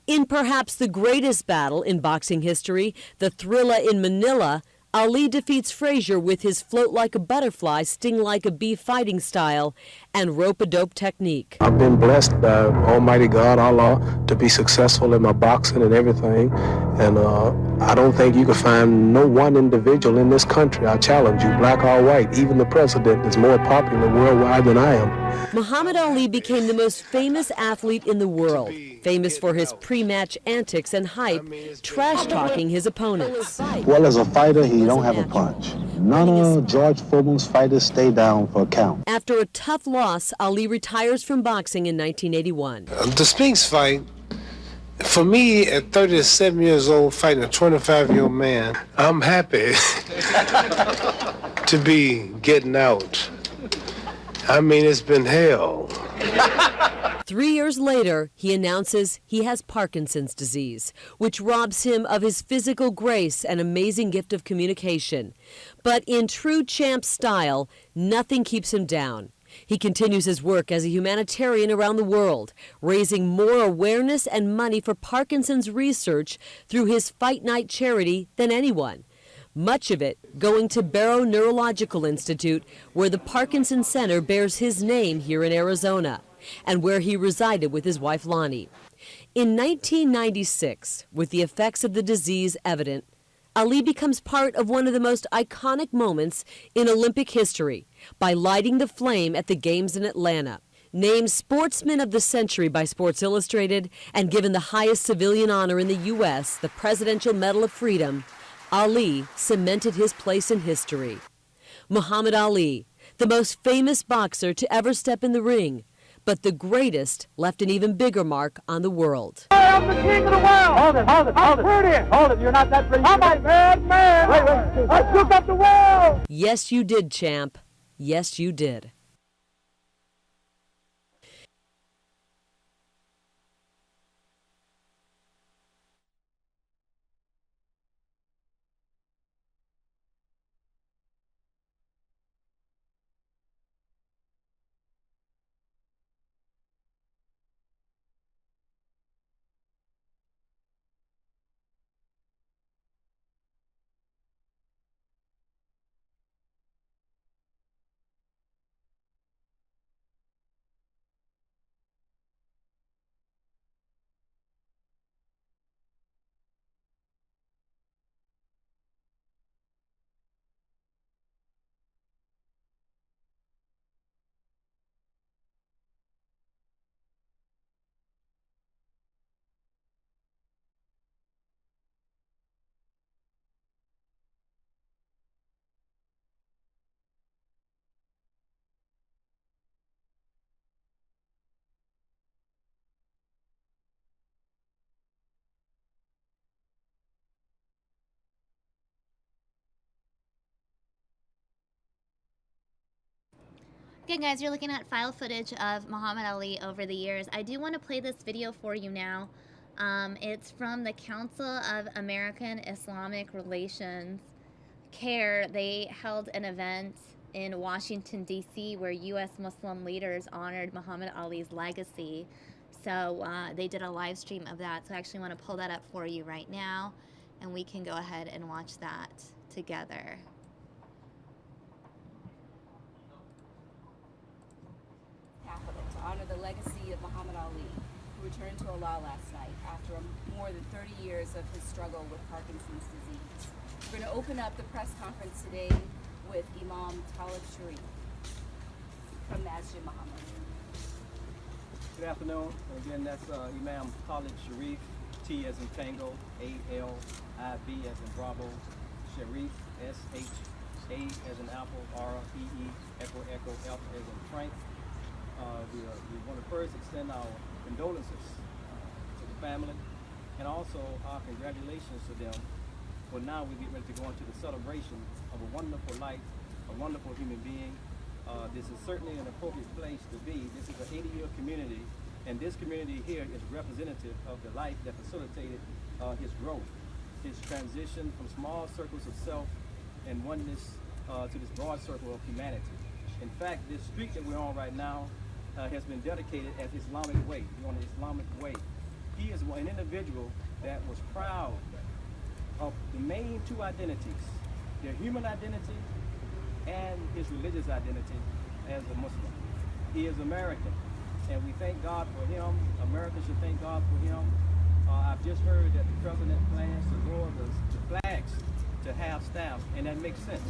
In perhaps the greatest battle in boxing history, the Thrilla in Manila, Ali defeats Frazier with his float like a butterfly, sting like a bee fighting style and rope-a-dope technique. I've been blessed by Almighty God, Allah, to be successful in my boxing and everything. And I don't think you can find no one individual in this country, I challenge you, black or white, even the president is more popular worldwide than I am. Muhammad Ali became the most famous athlete in the world, famous for his pre-match antics and hype, trash-talking his opponents. Well, as a fighter, he don't have a punch. None of George Foreman's fighters stay down for a count. After a tough loss, Ali retires from boxing in 1981. The Spinks fight, for me, at 37 years old, fighting a 25-year-old man, I'm happy to be getting out. I mean, it's been hell. 3 years later, he announces he has Parkinson's disease, which robs him of his physical grace and amazing gift of communication. But in true champ style, nothing keeps him down. He continues his work as a humanitarian around the world, raising more awareness and money for Parkinson's research through his Fight Night charity than anyone. Much of it going to Barrow Neurological Institute, where the Parkinson Center bears his name here in Arizona, and where he resided with his wife Lonnie. In 1996, with the effects of the disease evident, Ali becomes part of one of the most iconic moments in Olympic history by lighting the flame at the Games in Atlanta. Named Sportsman of the Century by Sports Illustrated and given the highest civilian honor in the U.S., the Presidential Medal of Freedom, Ali cemented his place in history. Muhammad Ali, the most famous boxer to ever step in the ring, but the greatest left an even bigger mark on the world. I'm the king of the world. Hold it, hold it, hold it. Hold it, you're not that brave. I'm a bad man. Wait. I took up the world. Yes, you did, champ. Yes, you did. Okay guys, you're looking at file footage of Muhammad Ali over the years. I do want to play this video for you now. It's from the Council of American Islamic Relations, CARE. They held an event in Washington, D.C. where U.S. Muslim leaders honored Muhammad Ali's legacy. So they did a live stream of that. So I actually want to pull that up for you right now, and we can go ahead and watch that together. To honor the legacy of Muhammad Ali, who returned to Allah last night after more than 30 years of his struggle with Parkinson's disease. We're going to open up the press conference today with Imam Talib Sharif from Masjid Muhammad. Good afternoon. And again, that's Imam Talib Sharif, T as in Tango, A-L-I-B as in Bravo, Sharif, S-H-A as in Apple, R-E-E, Echo, Echo, F as in Frank. We want to first extend our condolences to the family and also our congratulations to them. For now, we get ready to go into the celebration of a wonderful life, a wonderful human being. This is certainly an appropriate place to be. This is an 80-year community, and this community here is representative of the life that facilitated his growth, his transition from small circles of self and oneness to this broad circle of humanity. In fact, this street that we're on right now has been dedicated as Islamic way. We're on the Islamic way. He is an individual that was proud of the main two identities, their human identity and his religious identity as a Muslim. He is American, and we thank God for him. America should thank God for him. I've just heard that the president plans to lower the flags to have staff, and that makes sense.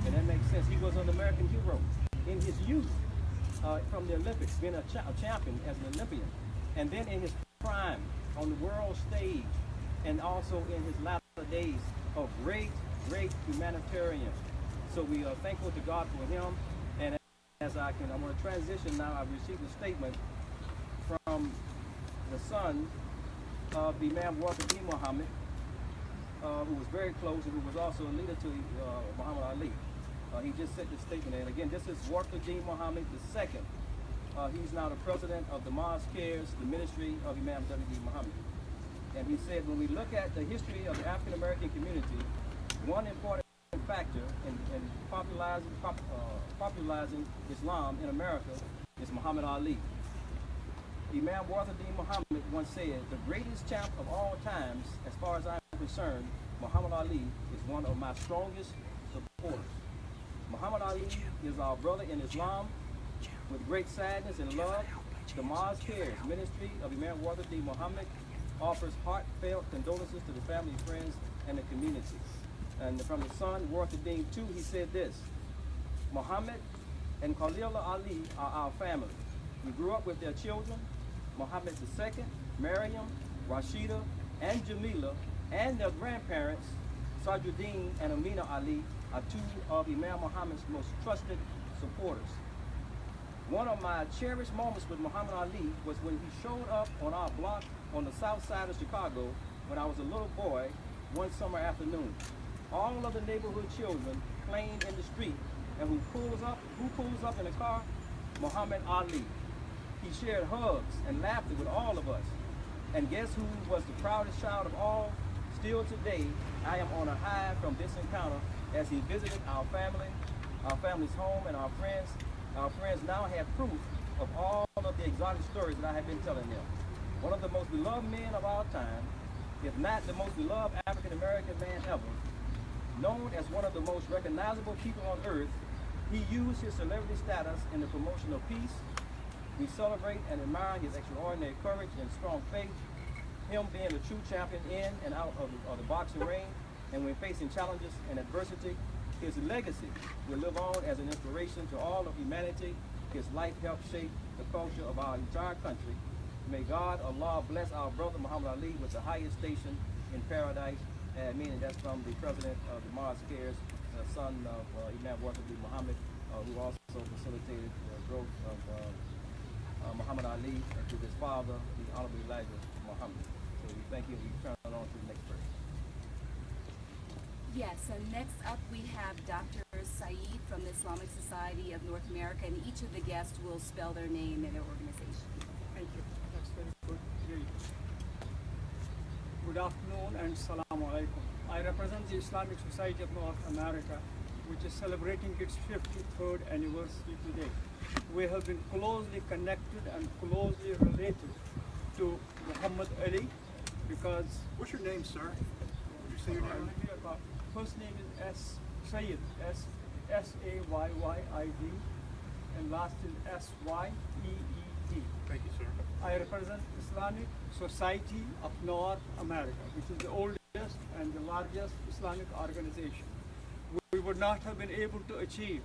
And that makes sense. He was an American hero in his youth. From the Olympics, being a champion as an Olympian, and then in his prime on the world stage, and also in his latter days, a great humanitarian. So we are thankful to God for him. And as I want to transition now. I've received a statement from the son of the Imam Walker D. Muhammad, who was very close and who was also a leader to Muhammad Ali. He just sent this statement, and again, this is Walker D. Muhammad II. He's now the president of the Mosque Cares, the ministry of Imam W.D. Muhammad. And he said, when we look at the history of the African American community, one important factor in popularizing Islam in America is Muhammad Ali. Imam Walker D. Muhammad once said, the greatest champ of all times, as far as I'm concerned, Muhammad Ali is one of my strongest supporters. Muhammad Ali is our brother in Islam. With great sadness and love, the Mosque Cares ministry of Imam Walker D. Muhammad offers heartfelt condolences to the family, friends, and the community. And from his son, Walker D. II, he said this: Muhammad and Khalil Ali are our family. We grew up with their children, Muhammad II, Maryam, Rashida, and Jamila, and their grandparents, Sajuddin and Amina Ali, are two of Imam Muhammad's most trusted supporters. One of my cherished moments with Muhammad Ali was when he showed up on our block on the south side of Chicago when I was a little boy one summer afternoon. All of the neighborhood children playing in the street, and who pulls up in a car? Muhammad Ali. He shared hugs and laughter with all of us. And guess who was the proudest child of all? Still today, I am on a high from this encounter as he visited our family's home, and our friends now have proof of all of the exotic stories that I have been telling them. One of the most beloved men of our time, if not the most beloved African-American man ever, known as one of the most recognizable people on earth, he used his celebrity status in the promotion of peace. We celebrate and admire his extraordinary courage and strong faith, him being a true champion in and out of the boxing ring, and when facing challenges and adversity, his legacy will live on as an inspiration to all of humanity. His life helped shape the culture of our entire country. May God, Allah, bless our brother Muhammad Ali with the highest station in paradise. Meaning that's from the president of the Mosque Cares, son of Imam Walker D. Muhammad, who also facilitated the growth of Muhammad Ali, and to his father, the Honorable Elijah Muhammad. So we thank you, and we turn it on to the next person. Yes, so next up we have Dr. Saeed from the Islamic Society of North America, and each of the guests will spell their name and their organization. Thank you. That's very good. Good afternoon and Assalamu alaikum. I represent the Islamic Society of North America, which is celebrating its 53rd anniversary today. We have been closely connected and closely related to Muhammad Ali because... What's your name, sir? Would you say your name? First name is Sayyid, S-A-Y-Y-I-D, and last is S-Y-E-E-D. Din. Thank you, sir. I represent Islamic Society of North America, which is the oldest and the largest Islamic organization. We would not have been able to achieve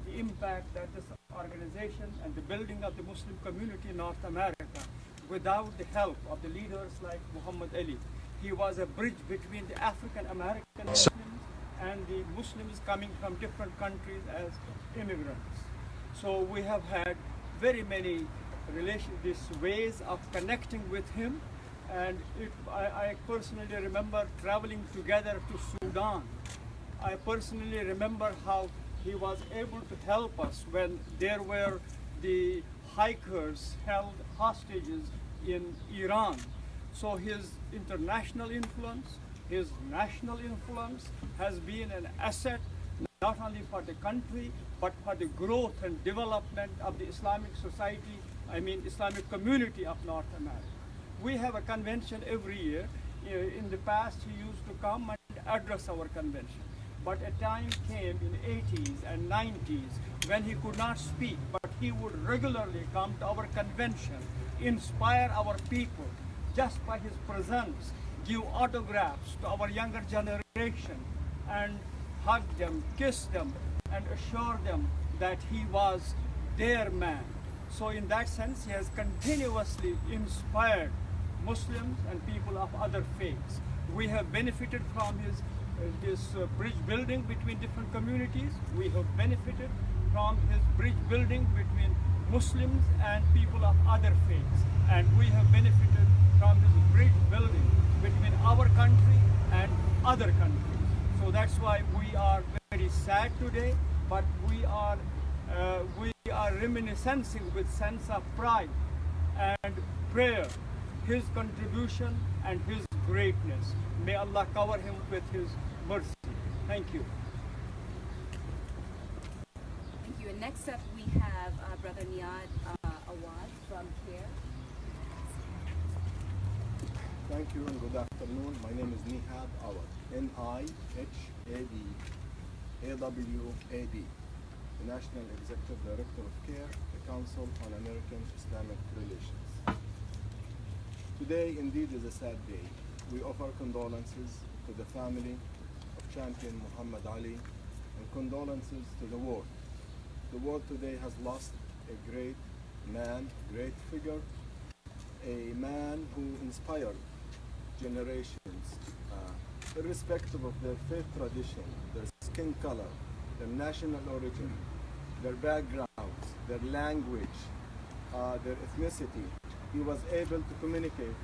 the impact that this organization and the building of the Muslim community in North America without the help of the leaders like Muhammad Ali. He was a bridge between the African American Muslims and the Muslims coming from different countries as immigrants. So we have had very many these ways of connecting with him, and I personally remember traveling together to Sudan. I personally remember how he was able to help us when there were the hikers held hostages in Iran. So his international influence, his national influence has been an asset not only for the country, but for the growth and development of the Islamic society, Islamic community of North America. We have a convention every year. In the past, he used to come and address our convention. But a time came in 80s and 90s when he could not speak, but he would regularly come to our convention, inspire our people just by his presence, give autographs to our younger generation, and hug them, kiss them, and assure them that he was their man. So in that sense, he has continuously inspired Muslims and people of other faiths. We have benefited from this bridge building between different communities. We have benefited from his bridge building between Muslims and people of other faiths. And we have benefited from his bridge building between our country and other countries. So that's why we are very sad today, but we are reminiscing with sense of pride and prayer, his contribution and his greatness. May Allah cover him with his mercy. Thank you. Thank you. And next up we have Brother Niad Awad from CARE. Thank you and good afternoon. My name is Nihad Awad, N-I-H-A-D A-W-A-D, the National Executive Director of CARE, the Council on American Islamic Relations. Today indeed is a sad day. We offer condolences to the family of champion Muhammad Ali and condolences to the world. The world today has lost a great man, great figure, a man who inspired generations, irrespective of their faith tradition, their skin color, their national origin, their backgrounds, their language, their ethnicity. He was able to communicate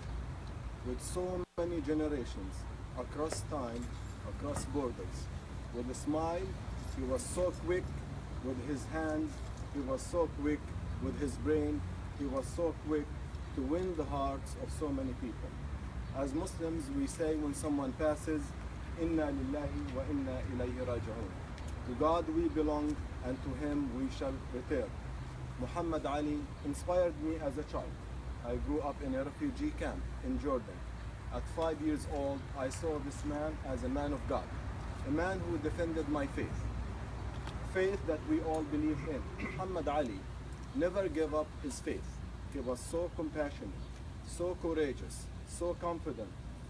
with so many generations across time, across borders. With a smile, he was so quick with his hands, he was so quick with his brain, he was so quick to win the hearts of so many people. As Muslims, we say when someone passes, Inna lillahi wa inna ilayhi raji'un. To God we belong, and to him we shall return. Muhammad Ali inspired me as a child. I grew up in a refugee camp in Jordan. At 5 years old, I saw this man as a man of God, a man who defended my faith, faith that we all believe in. Muhammad Ali never gave up his faith. He was so compassionate, so courageous, so confident,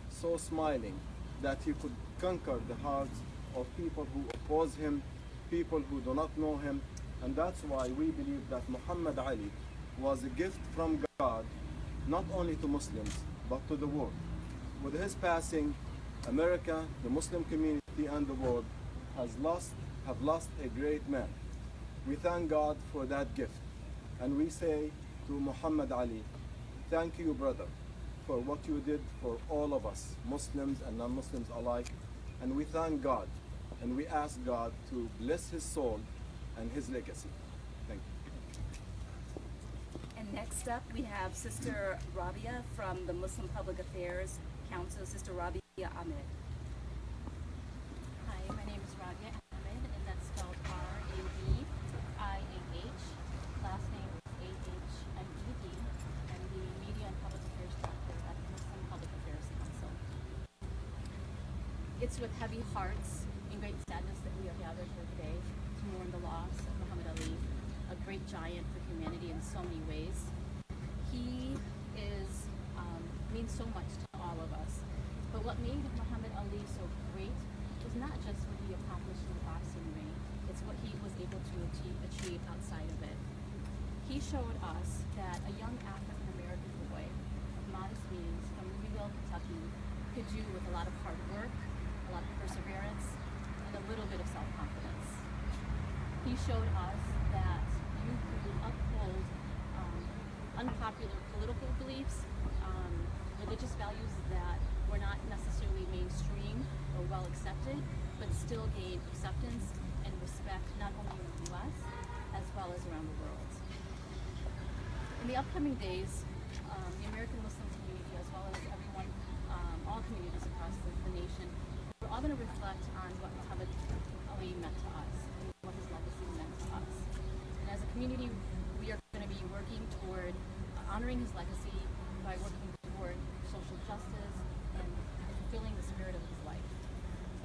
so smiling, that he could conquer the hearts of people who oppose him, people who do not know him. And that's why we believe that Muhammad Ali was a gift from God, not only to Muslims, but to the world. With his passing, America, the Muslim community, and the world have lost a great man. We thank God for that gift. And we say to Muhammad Ali, thank you, brother, for what you did for all of us, Muslims and non-Muslims alike. And we thank God, and we ask God to bless his soul and his legacy. Thank you. And next up, we have Sister Rabia from the Muslim Public Affairs Council. Sister Rabia Ahmed. Hi, my name is Rabia Ahmed, and that's spelled R-A-B-I-A-H. Last name is A-H-M-E-D. I'm the Media and Public Affairs Director at the Muslim Public Affairs Council. It's with heavy hearts and great sadness that we are gathered here today to mourn the loss of Muhammad Ali, a great giant for humanity in so many ways. means so much to all of us. But what made Muhammad Ali so great was not just what he accomplished in the boxing ring, it's what he was able to achieve outside of it. He showed us that a young African-American boy of modest means from Louisville, Kentucky, could do with a lot of hard work, a lot of perseverance, and a little bit of self-confidence. He showed us that you could uphold unpopular political beliefs, religious values that were not necessarily mainstream or well accepted, but still gain acceptance and respect not only in the U.S. as well as around the world. In the upcoming days, the American Muslim community, as well as everyone, all communities across the nation, we're all going to reflect on what Muhammad Ali meant to us and what his legacy meant to us. And as a community, we are going to be working toward honoring his legacy by working toward social justice and fulfilling the spirit of his life.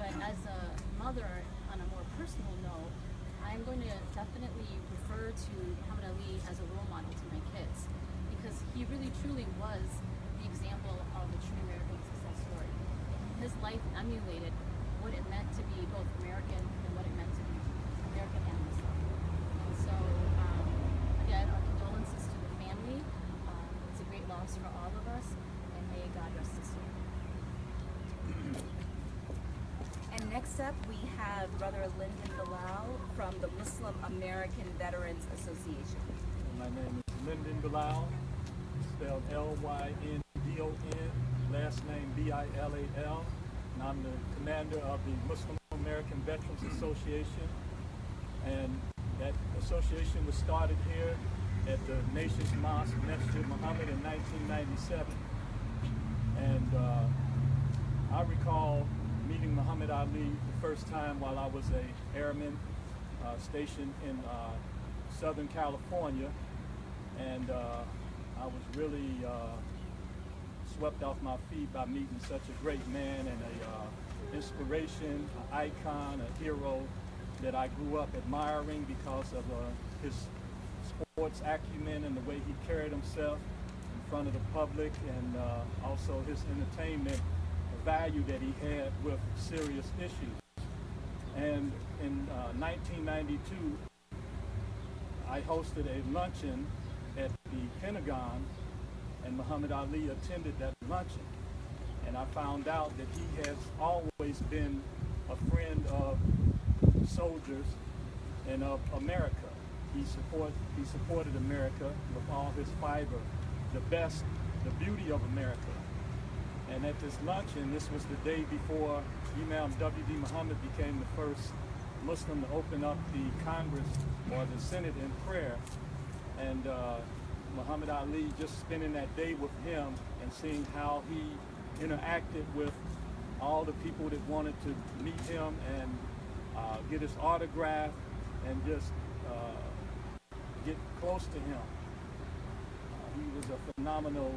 But as a mother, on a more personal note, I'm going to definitely refer to Muhammad Ali as a role model to my kids, because he really truly was the example of a true American success story. His life emulated what it meant to be both American and what it meant to be American and Muslim. And so, again, our condolences to the family. It's a great loss for all of us, and may God rest his soul. And next up, we have Brother Lyndon Bilal from the Muslim American Veterans Association. My name is Lyndon Bilal, spelled L-Y-N-D-O-N, last name B-I-L-A-L, and I'm the commander of the Muslim American Veterans Association. And that association was started here at the nation's mosque, Masjid Muhammad, in 1997. And I recall meeting Muhammad Ali the first time while I was a airman stationed in Southern California, and I was really swept off my feet by meeting such a great man and a inspiration, an icon, a hero that I grew up admiring because of his sports acumen and the way he carried himself in front of the public, and also his entertainment value that he had with serious issues. And in 1992, I hosted a luncheon at the Pentagon, and Muhammad Ali attended that luncheon. And I found out that he has always been a friend of soldiers and of America. He supported America with all his fiber, the best, the beauty of America. And at this luncheon, this was the day before Imam W.D. Muhammad became the first Muslim to open up the Congress or the Senate in prayer. And Muhammad Ali, just spending that day with him and seeing how he interacted with all the people that wanted to meet him and get his autograph and just get close to him. He was a phenomenal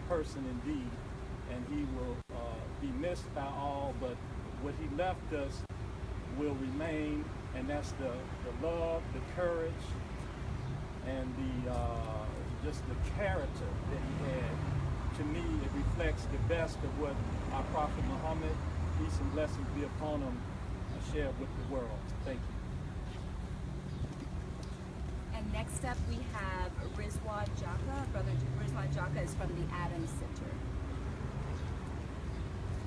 person indeed, and he will be missed by all, but what he left us will remain, and that's the love, the courage, and just the character that he had. To me, it reflects the best of what our Prophet Muhammad, peace and blessings be upon him, shared with the world. Thank you. And next up, we have Rizwan Jaka. Brother Rizwan Jaka is from the Adams Center.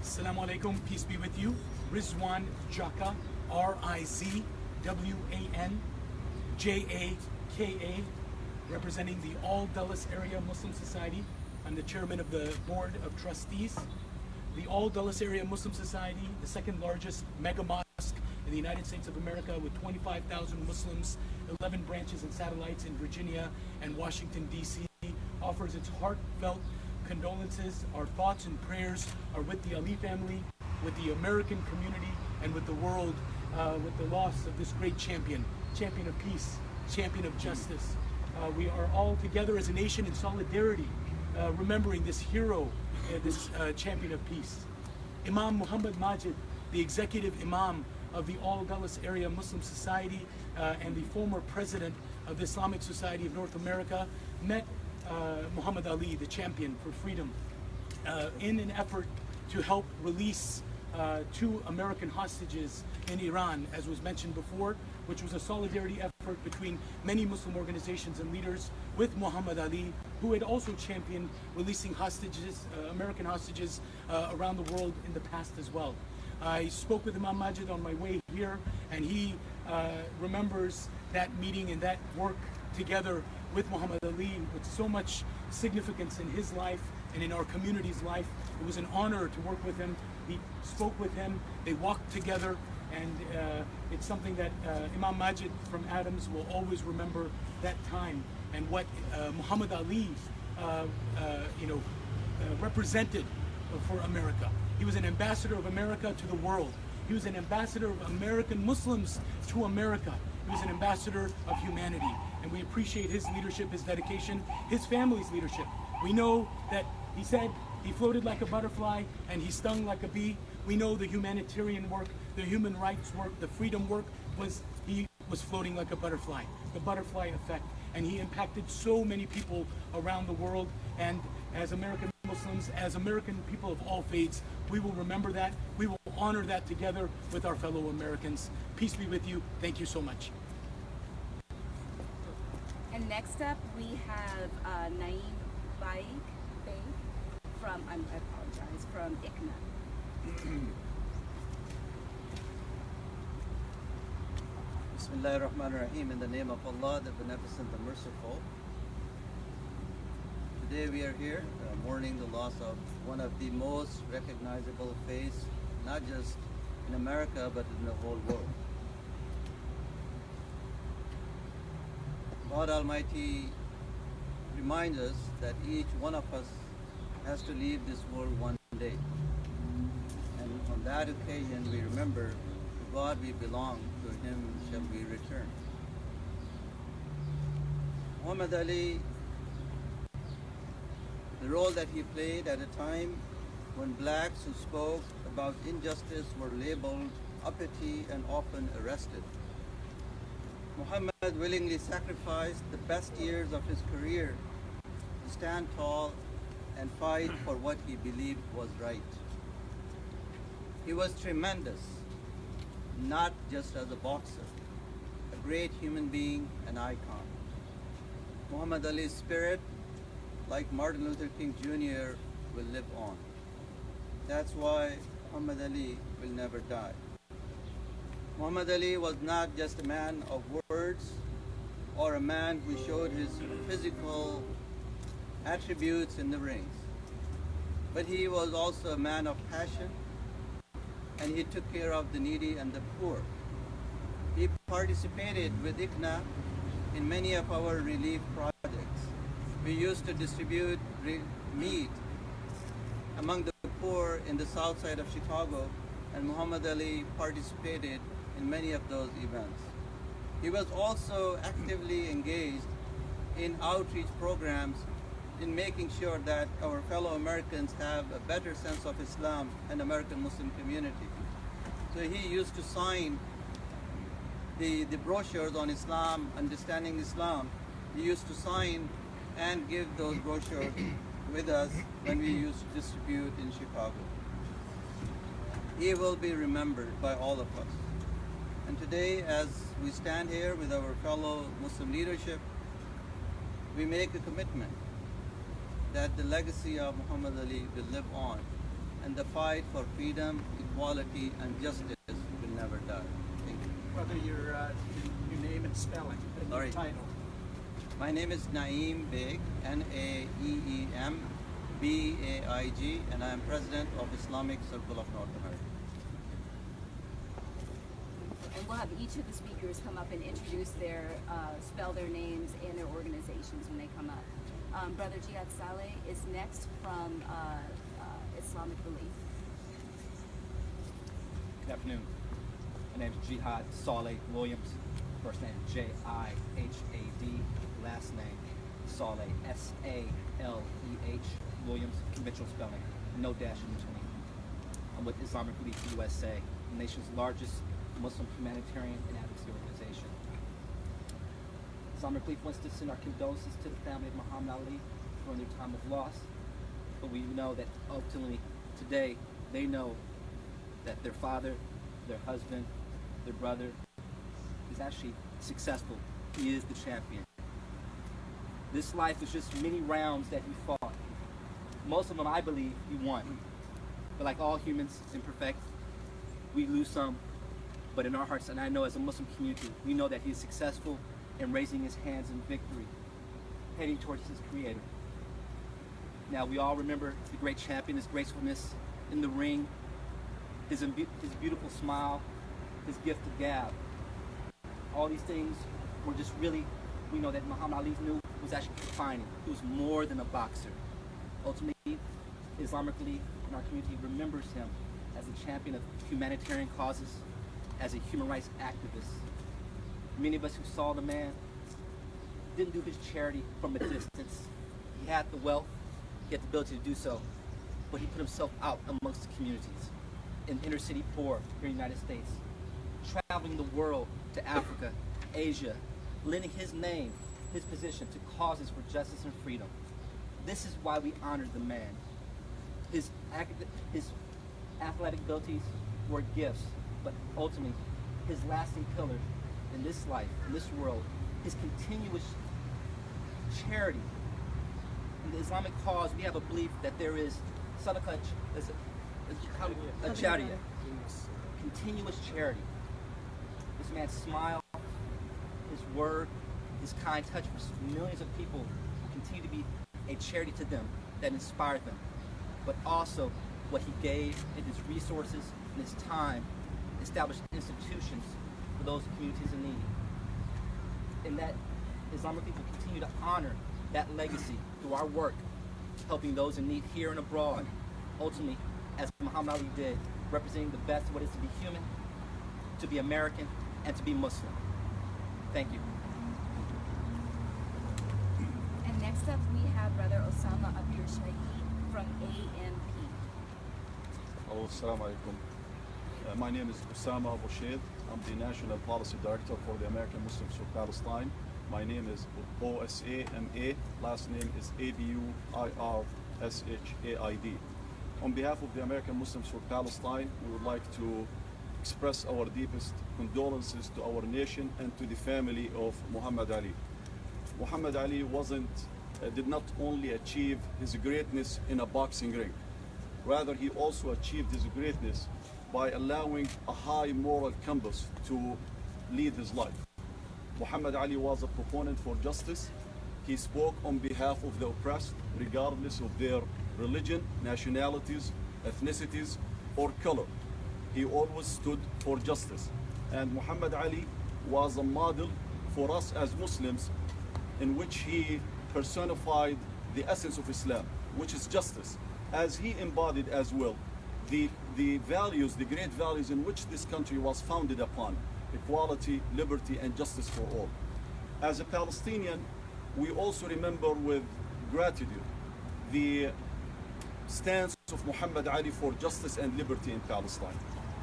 Assalamu alaikum, peace be with you. Rizwan Jaka, R-I-Z-W-A-N J-A-K-A, representing the All Dulles Area Muslim Society. I'm the chairman of the board of trustees. The All Dulles Area Muslim Society, the second largest mega mosque in the United States of America with 25,000 Muslims, 11 branches and satellites in Virginia and Washington, D.C., offers its heartfelt condolences. Our thoughts and prayers are with the Ali family, with the American community, and with the world, with the loss of this great champion of peace, champion of justice. We are all together as a nation in solidarity, remembering this hero, this champion of peace. Imam Muhammad Majid, the executive imam of the All Dulles Area Muslim Society and the former president of the Islamic Society of North America, met Muhammad Ali, the champion for freedom. in an effort to help release 2 American hostages in Iran, as was mentioned before, which was a solidarity effort between many Muslim organizations and leaders with Muhammad Ali, who had also championed releasing hostages, American hostages around the world in the past as well. I spoke with Imam Majid on my way here, and he remembers that meeting and that work together with Muhammad Ali with so much significance in his life and in our community's life. It was an honor to work with him. He spoke with him, they walked together, and it's something that Imam Majid from Adams will always remember that time and what Muhammad Ali represented for America. He was an ambassador of America to the world. He was an ambassador of American Muslims to America. He was an ambassador of humanity, and we appreciate his leadership, his dedication, his family's leadership. We know that he said he floated like a butterfly and he stung like a bee. We know the humanitarian work, the human rights work, the freedom work he was floating like a butterfly, the butterfly effect. And he impacted so many people around the world. And as American Muslims, as American people of all faiths, we will remember that. We will honor that together with our fellow Americans. Peace be with you. Thank you so much. And next up, we have Naeem Bey from, I apologize, from ICNA. Bismillahir Rahmanir Rahim, in the name of Allah, the Beneficent, the Merciful. Today we are here mourning the loss of one of the most recognizable faces, not just in America, but in the whole world. God Almighty reminds us that each one of us has to leave this world one day. And on that occasion we remember, to God we belong, to Him shall we return. Muhammad Ali, the role that he played at a time when blacks who spoke about injustice were labeled uppity and often arrested. Muhammad willingly sacrificed the best years of his career to stand tall and fight for what he believed was right. He was tremendous, not just as a boxer, a great human being, an icon. Muhammad Ali's spirit, like Martin Luther King Jr., will live on. That's why Muhammad Ali will never die. Muhammad Ali was not just a man of words or a man who showed his physical attributes in the rings, but he was also a man of passion, and he took care of the needy and the poor. He participated with ICNA in many of our relief projects. We used to distribute meat among the poor in the south side of Chicago, and Muhammad Ali participated in many of those events. He was also actively engaged in outreach programs in making sure that our fellow Americans have a better sense of Islam and American Muslim community. So he used to sign the brochures on Islam, understanding Islam. He used to sign and give those brochures with us when we used to distribute in Chicago. He will be remembered by all of us. And today, as we stand here with our fellow Muslim leadership, we make a commitment that the legacy of Muhammad Ali will live on, and the fight for freedom, equality, and justice will never die. Thank you. Brother, your name and spelling, and your title. My name is Naeem Beg, Naeem Baig, and I am President of Islamic Circle of North America. And we'll have each of the speakers come up and introduce spell their names and their organizations when they come up. Brother Jihad Saleh is next from Islamic Relief. Good afternoon. My name is Jihad Saleh Williams. First name J-I-H-A-D. Last name Saleh, S-A-L-E-H. Williams, conventional spelling, no dash in between. I'm with Islamic Relief USA, the nation's largest Muslim humanitarian and advocacy organization. Islamic Relief wants to send our condolences to the family of Muhammad Ali during their time of loss. but we know that ultimately today they know that their father, their husband, their brother is actually successful. He is the champion. This life is just many rounds that he fought. Most of them, I believe, he won. But like all humans, imperfect, we lose some. But in our hearts, and I know as a Muslim community, we know that he is successful in raising his hands in victory, heading towards his creator. Now, we all remember the great champion, his gracefulness in the ring, his beautiful smile, his gift of gab. All these things were just really, we know that Muhammad Ali knew was actually defining. He was more than a boxer. Ultimately, Islamically, in our community remembers him as a champion of humanitarian causes, as a human rights activist. Many of us who saw the man didn't do his charity from a distance. He had the wealth, he had the ability to do so, but he put himself out amongst the communities, in inner city poor here in the United States, traveling the world to Africa, Asia, lending his name, his position to causes for justice and freedom. This is why we honor the man. His athletic abilities were gifts, but ultimately, his lasting pillar in this life, in this world, his continuous charity. In the Islamic cause, we have a belief that there is sadaqah, a jariyah, continuous charity. This man's smile, his word, his kind touch for millions of people will continue to be a charity to them that inspired them, but also what he gave in his resources and his time, established institutions for those communities in need. And that Islamic people continue to honor that legacy through our work, helping those in need here and abroad, ultimately, as Muhammad Ali did, representing the best of what it is to be human, to be American, and to be Muslim. Thank you. And next up, we have Brother Osama Abir Shaheed from AMP. Hello, assalamu alaikum. My name is Osama Abu Shaheed. I'm the National Policy Director for the American Muslims for Palestine. My name is OSAMA. Last name is ABUIRSHAID. On behalf of the American Muslims for Palestine, we would like to express our deepest condolences to our nation and to the family of Muhammad Ali. Muhammad Ali did not only achieve his greatness in a boxing ring, rather he also achieved his greatness by allowing a high moral compass to lead his life. Muhammad Ali was a proponent for justice. He spoke on behalf of the oppressed, regardless of their religion, nationalities, ethnicities, or color. He always stood for justice. And Muhammad Ali was a model for us as Muslims, in which he personified the essence of Islam, which is justice, as he embodied as well the values, the great values in which this country was founded upon: equality, liberty, and justice for all. As a Palestinian, we also remember with gratitude the stance of Muhammad Ali for justice and liberty in Palestine.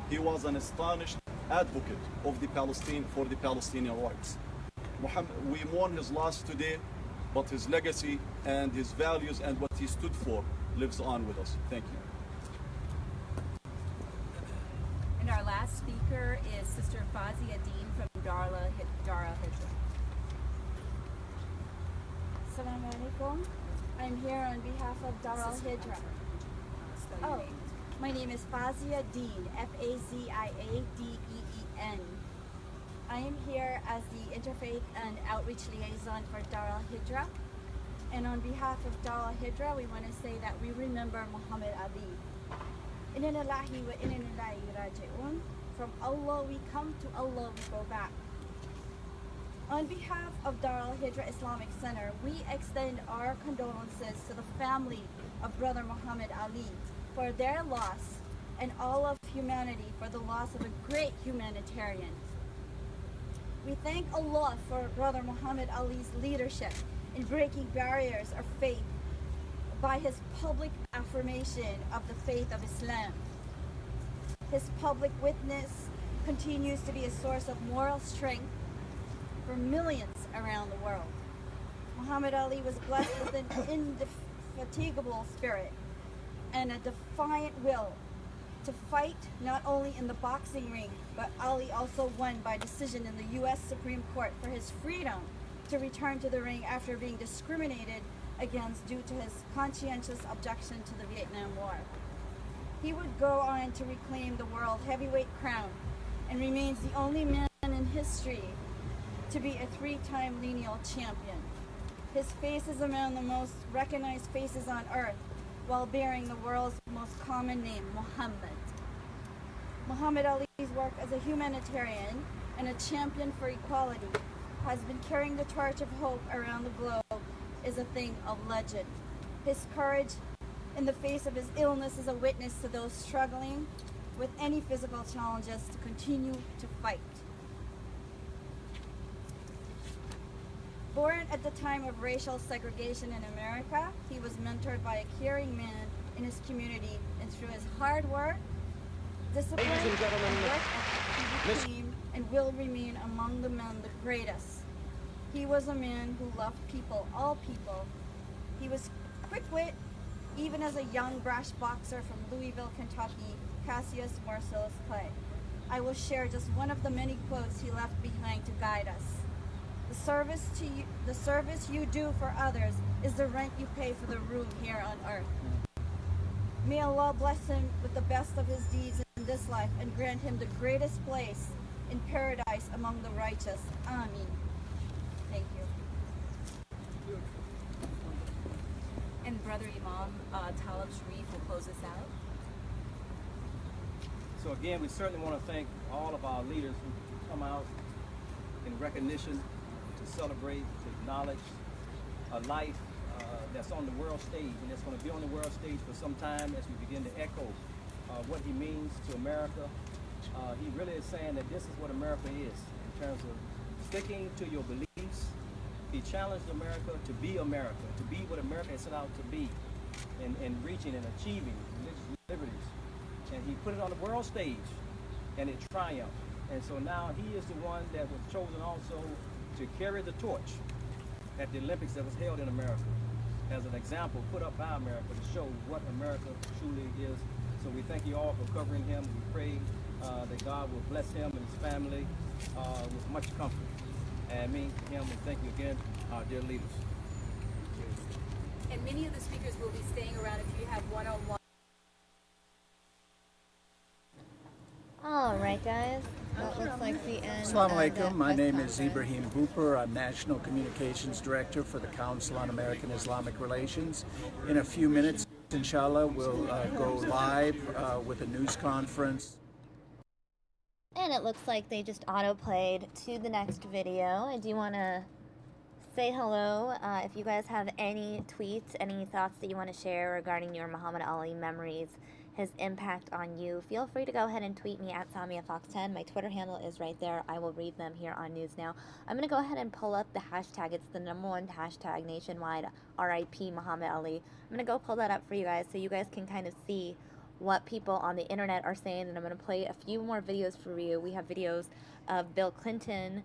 He was an astonished advocate of the Palestinian rights. We mourn his loss today, but his legacy and his values and what he stood for lives on with us. Thank you. And our last speaker is Sister Fazia Dean from Darul Hijra. Assalamu alaikum. I'm here on behalf of Darul Hijra. Oh, my name is Fazia Dean, Fazia-Deen. I am here as the Interfaith and Outreach Liaison for Darul Hijra. And on behalf of Darul Hijra, we want to say that we remember Muhammad Ali. Inna lillahi wa inna ilaihi raji'un. From Allah we come, to Allah we go back. On behalf of Darul Hijra Islamic Center, we extend our condolences to the family of Brother Muhammad Ali for their loss, and all of humanity for the loss of a great humanitarian. We thank Allah for Brother Muhammad Ali's leadership in breaking barriers of faith by his public affirmation of the faith of Islam. His public witness continues to be a source of moral strength for millions around the world. Muhammad Ali was blessed with an indefatigable spirit and a defiant will to fight not only in the boxing ring, but Ali also won by decision in the U.S. Supreme Court for his freedom to return to the ring after being discriminated against due to his conscientious objection to the Vietnam War. He would go on to reclaim the world heavyweight crown and remains the only man in history to be a three-time lineal champion. His face is among the most recognized faces on earth, while bearing the world's most common name, Muhammad. Muhammad Ali's work as a humanitarian and a champion for equality has been carrying the torch of hope around the globe is a thing of legend. His courage in the face of his illness is a witness to those struggling with any physical challenges to continue to fight. Born at the time of racial segregation in America, he was mentored by a caring man in his community, and through his hard work, discipline, and work ethic, he became and will remain among the men the greatest. He was a man who loved people, all people. He was quick-wit, even as a young brash boxer from Louisville, Kentucky, Cassius Marcellus Clay. I will share just one of the many quotes he left behind to guide us. The service you do for others is the rent you pay for the room here on earth. May Allah bless him with the best of his deeds in this life and grant him the greatest place in paradise among the righteous. Ameen. Thank you. And Brother Imam Talib Sharif will close us out. So again, we certainly want to thank all of our leaders who come out in recognition to celebrate, to acknowledge a life that's on the world stage, and that's going to be on the world stage for some time as we begin to echo what he means to America. He really is saying that this is what America is in terms of sticking to your beliefs. He challenged America to be what America has set out to be, in reaching and achieving religious liberties. And he put it on the world stage, and it triumphed. And so now he is the one that was chosen also to carry the torch at the Olympics that was held in America as an example put up by America to show what America truly is. So we thank you all for covering him. We pray that God will bless him and his family with much comfort. And me, him, and thank you again, our dear leaders. And many of the speakers will be staying around if you have one-on-one. All right, guys. That looks like the end. Assalamu of alaikum. that My press name is conference. Ibrahim Booper. I'm National Communications Director for the Council on American Islamic Relations. In a few minutes, inshallah, we'll go live with a news conference. And it looks like they just auto-played to the next video. I do want to say hello. If you guys have any tweets, any thoughts that you want to share regarding your Muhammad Ali memories, his impact on you, feel free to go ahead and tweet me at SamiaFox10. My Twitter handle is right there. I will read them here on News Now. I'm going to go ahead and pull up the hashtag. It's the #1 hashtag nationwide, RIP Muhammad Ali. I'm going to go pull that up for you guys so you guys can kind of see what people on the internet are saying, and I'm going to play a few more videos for you. We have videos of Bill Clinton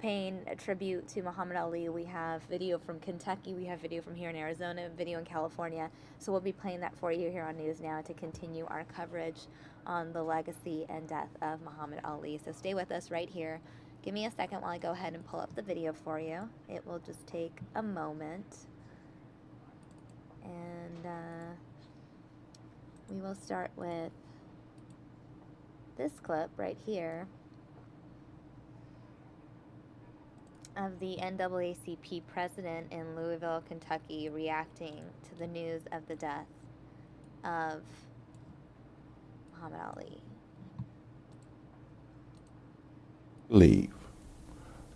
paying a tribute to Muhammad Ali. We have video from Kentucky. We have video from here in Arizona, video in California. So we'll be playing that for you here on News Now to continue our coverage on the legacy and death of Muhammad Ali. So stay with us right here. Give me a second while I go ahead and pull up the video for you. It will just take a moment. And we will start with this clip right here of the NAACP president in Louisville, Kentucky, reacting to the news of the death of Muhammad Ali. Leave.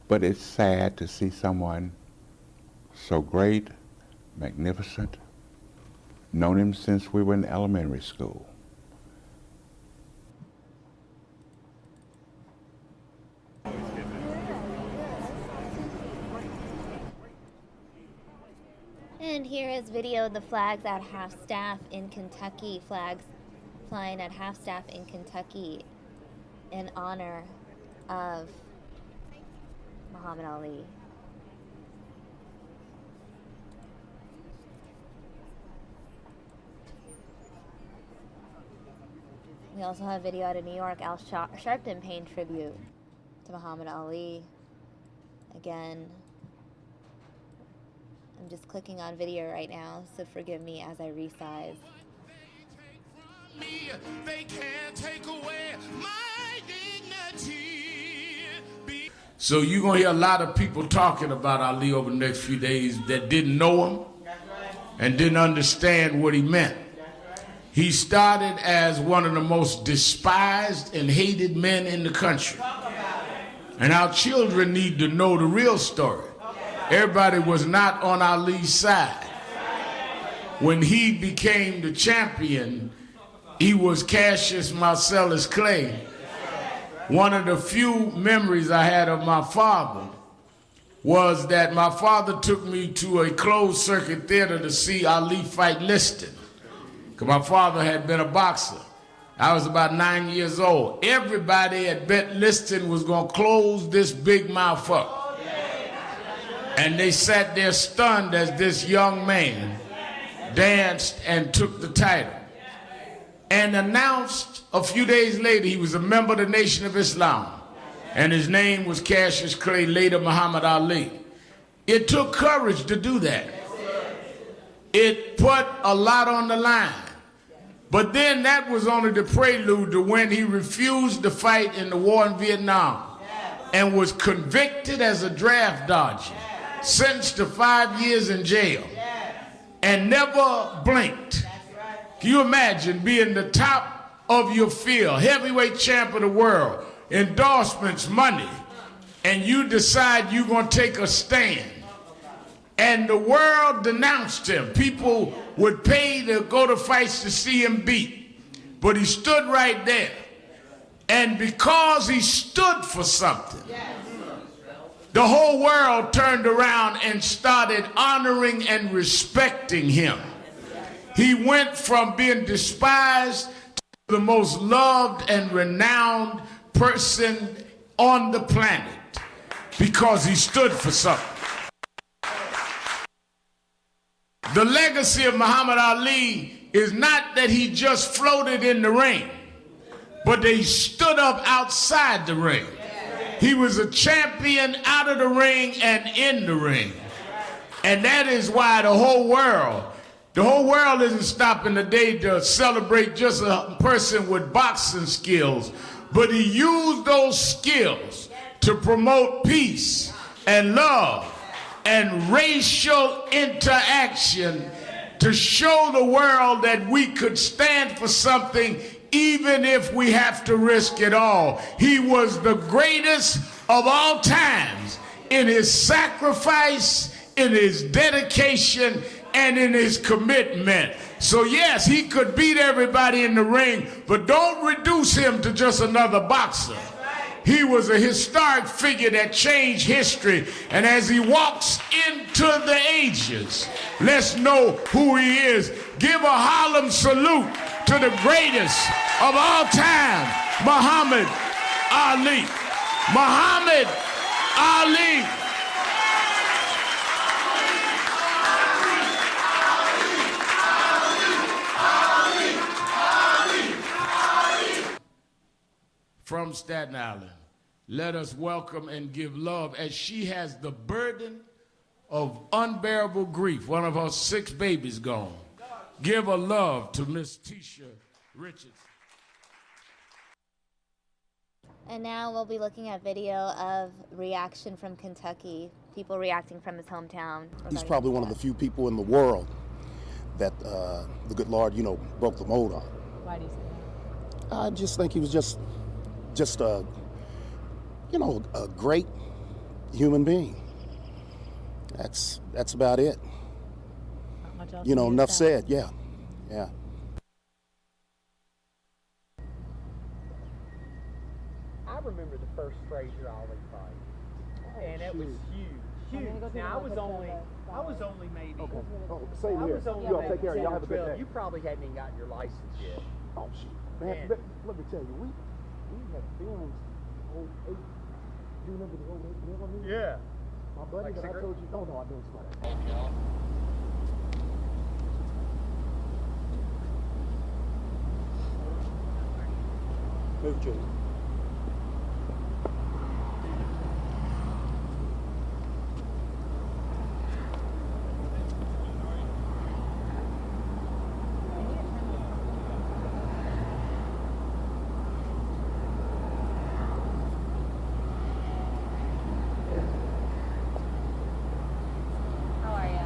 But it's sad to see someone so great, magnificent, known him since we were in elementary school. And here is video of the flags at half-staff in Kentucky. Flags flying at half-staff in Kentucky in honor of Muhammad Ali. We also have video out of New York, Al Sharpton paying tribute to Muhammad Ali. Again, I'm just clicking on video right now, so forgive me as I resize. They can't take away my dignity. So you're going to hear a lot of people talking about Ali over the next few days that didn't know him and didn't understand what he meant. He started as one of the most despised and hated men in the country. And our children need to know the real story. Everybody was not on Ali's side. When he became the champion, he was Cassius Marcellus Clay. One of the few memories I had of my father was that my father took me to a closed circuit theater to see Ali fight Liston. Because my father had been a boxer. I was about 9 years old. Everybody at bet Liston was going to close this big mouth up. And they sat there stunned as this young man danced and took the title. And announced a few days later he was a member of the Nation of Islam. And his name was Cassius Clay, later Muhammad Ali. It took courage to do that. It put a lot on the line. But then that was only the prelude to when he refused to fight in the war in Vietnam and was convicted as a draft dodger, sentenced to 5 years in jail, and never blinked. Can you imagine being the top of your field, heavyweight champ of the world, endorsements, money, and you decide you're going to take a stand? And the world denounced him. People would pay to go to fights to see him beat. But he stood right there. And because he stood for something, the whole world turned around and started honoring and respecting him. He went from being despised to the most loved and renowned person on the planet because he stood for something. The legacy of Muhammad Ali is not that he just floated in the ring, but that he stood up outside the ring. He was a champion out of the ring and in the ring. And that is why the whole world isn't stopping today to celebrate just a person with boxing skills, but he used those skills to promote peace and love and racial interaction to show the world that we could stand for something even if we have to risk it all. He was the greatest of all times in his sacrifice, in his dedication, and in his commitment. So yes, he could beat everybody in the ring, but don't reduce him to just another boxer. He was a historic figure that changed history. And as he walks into the ages, let's know who he is. Give a Harlem salute to the greatest of all time, Muhammad Ali. Muhammad Ali. From Staten Island, let us welcome and give love as she has the burden of unbearable grief. One of her 6 babies gone. Give a love to Miss Tisha Richards. And now we'll be looking at video of reaction from Kentucky, people reacting from his hometown. He's probably one of the few people in the world that the good Lord, broke the mold on. Why do you say that? I just think he was just a, a great human being. That's about it. Not much else Enough said. Yeah. I remember the first Frazier Ali fight, and it was huge. Now I was only maybe. Okay. Oh, same here. Y'all take care. Y'all have a good day. You probably hadn't even gotten your license yet. Oh shoot, man! Let me tell you, we had films. 08. Do you remember the 08 deal on me? Yeah. My buddy Like that cigarette? I told you. Oh no, I didn't smoke. Move, Julie. How are you?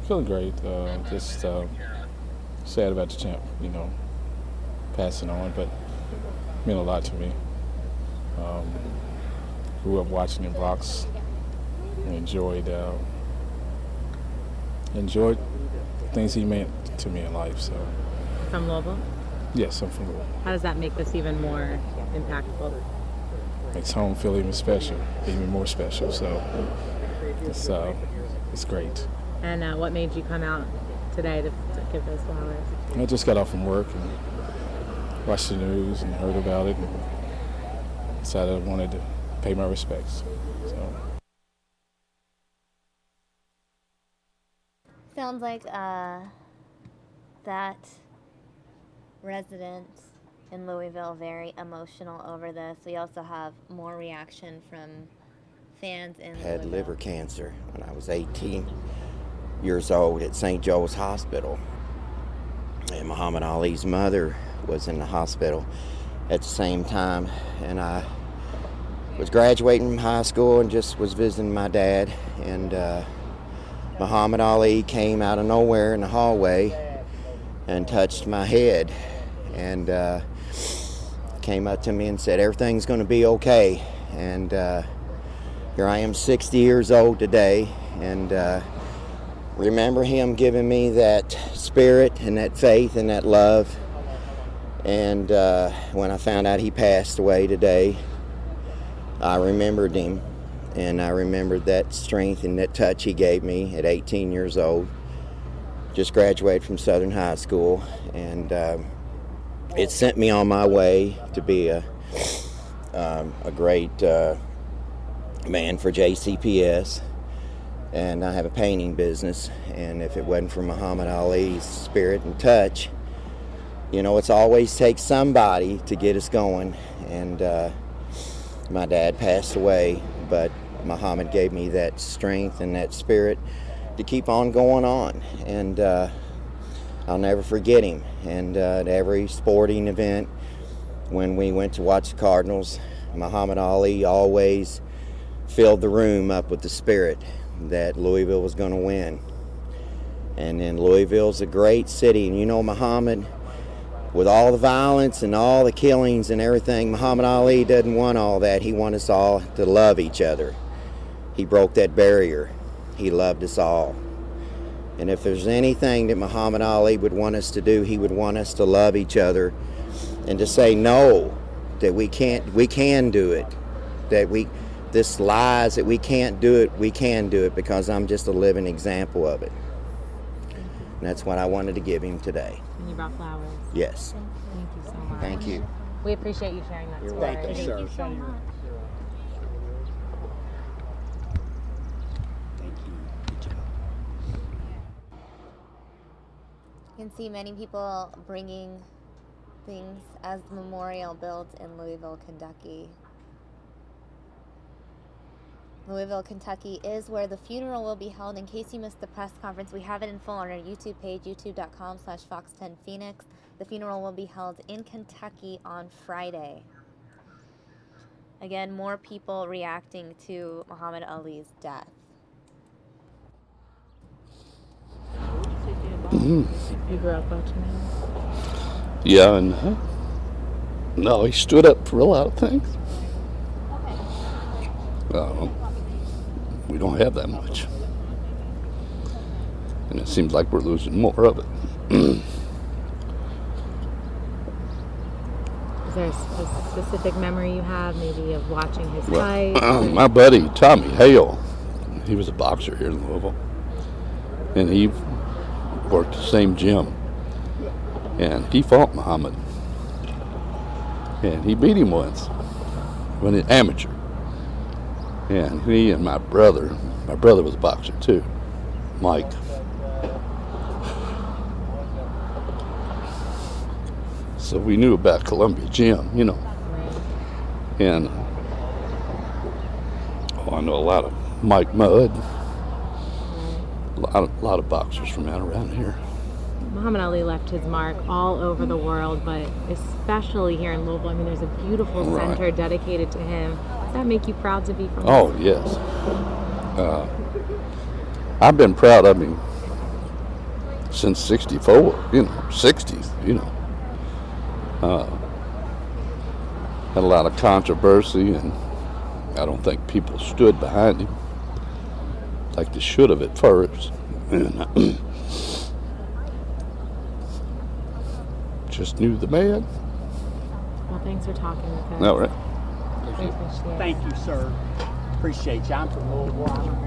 Feeling great. Just sad about the champ, passing on, but it meant a lot to me. Grew up watching him box and enjoyed the things he meant to me in life. So. From Louisville? Yes, I'm from Louisville. How does that make this even more impactful? Makes home feel even special, even more special. So it's great. And what made you come out today to give those flowers? I just got off from work and watched the news and heard about it and decided I wanted to pay my respects. So. Sounds like that resident in Louisville very emotional over this. We also have more reaction from fans in Had Louisville. liver cancer when I was 18 years old at St. Joe's Hospital. And Muhammad Ali's mother was in the hospital at the same time. And I was graduating from high school and just was visiting my dad. And Muhammad Ali came out of nowhere in the hallway and touched my head. And came up to me and said, "Everything's going to be okay." And here I am 60 years old today, and remember him giving me that spirit and that faith and that love. And when I found out he passed away today, I remembered him, and I remembered that strength and that touch he gave me at 18 years old. Just graduated from Southern High School, and it sent me on my way to be a great man for JCPS. And I have a painting business, and if it wasn't for Muhammad Ali's spirit and touch, it's always takes somebody to get us going. And my dad passed away, but Muhammad gave me that strength and that spirit to keep on going on. And I'll never forget him. And at every sporting event, when we went to watch the Cardinals, Muhammad Ali always filled the room up with the spirit that Louisville was going to win. And then Louisville's a great city. And Muhammad, with all the violence and all the killings and everything, Muhammad Ali doesn't want all that. He wants us all to love each other. He broke that barrier. He loved us all. And if there's anything that Muhammad Ali would want us to do, he would want us to love each other and to say no, that we can do it, that this lies that we can't do it, we can do it, because I'm just a living example of it. And that's what I wanted to give him today. And you brought flowers. Yes. Thank you so much. Thank you. We appreciate you sharing that story. Thank you, sir. Thank you so much. You can see many people bringing things as the memorial builds in Louisville, Kentucky. Louisville, Kentucky is where the funeral will be held. In case you missed the press conference, we have it in full on our YouTube page, youtube.com/Fox10Phoenix. The funeral will be held in Kentucky on Friday. Again, more people reacting to Muhammad Ali's death. You grew up watching him? Yeah, and no, he stood up for a lot of things. We don't have that much, and it seems like we're losing more of it. Is there a specific memory you have, maybe of watching his fight? My buddy Tommy Hale, he was a boxer here in Louisville, and he worked the same gym, and he fought Muhammad, and he beat him once when he was amateur. And he and my brother was a boxer too, Mike. so we knew about Columbia Gym, you know. And I know a lot of Mike Mudd, a lot of boxers from out around here. Muhammad Ali left his mark all over the world, but especially here in Louisville. I mean, there's a beautiful center dedicated to him. Does that make you proud to be from here? Oh, yes. I've been proud of him since 64, you know, 60s, you know. Had a lot of controversy, and I don't think people stood behind him like they should have at first. And just knew the man. Well, thanks for talking with us. All right. We appreciate it. Thank you, sir. Appreciate you. I'm from Louisville. I remember.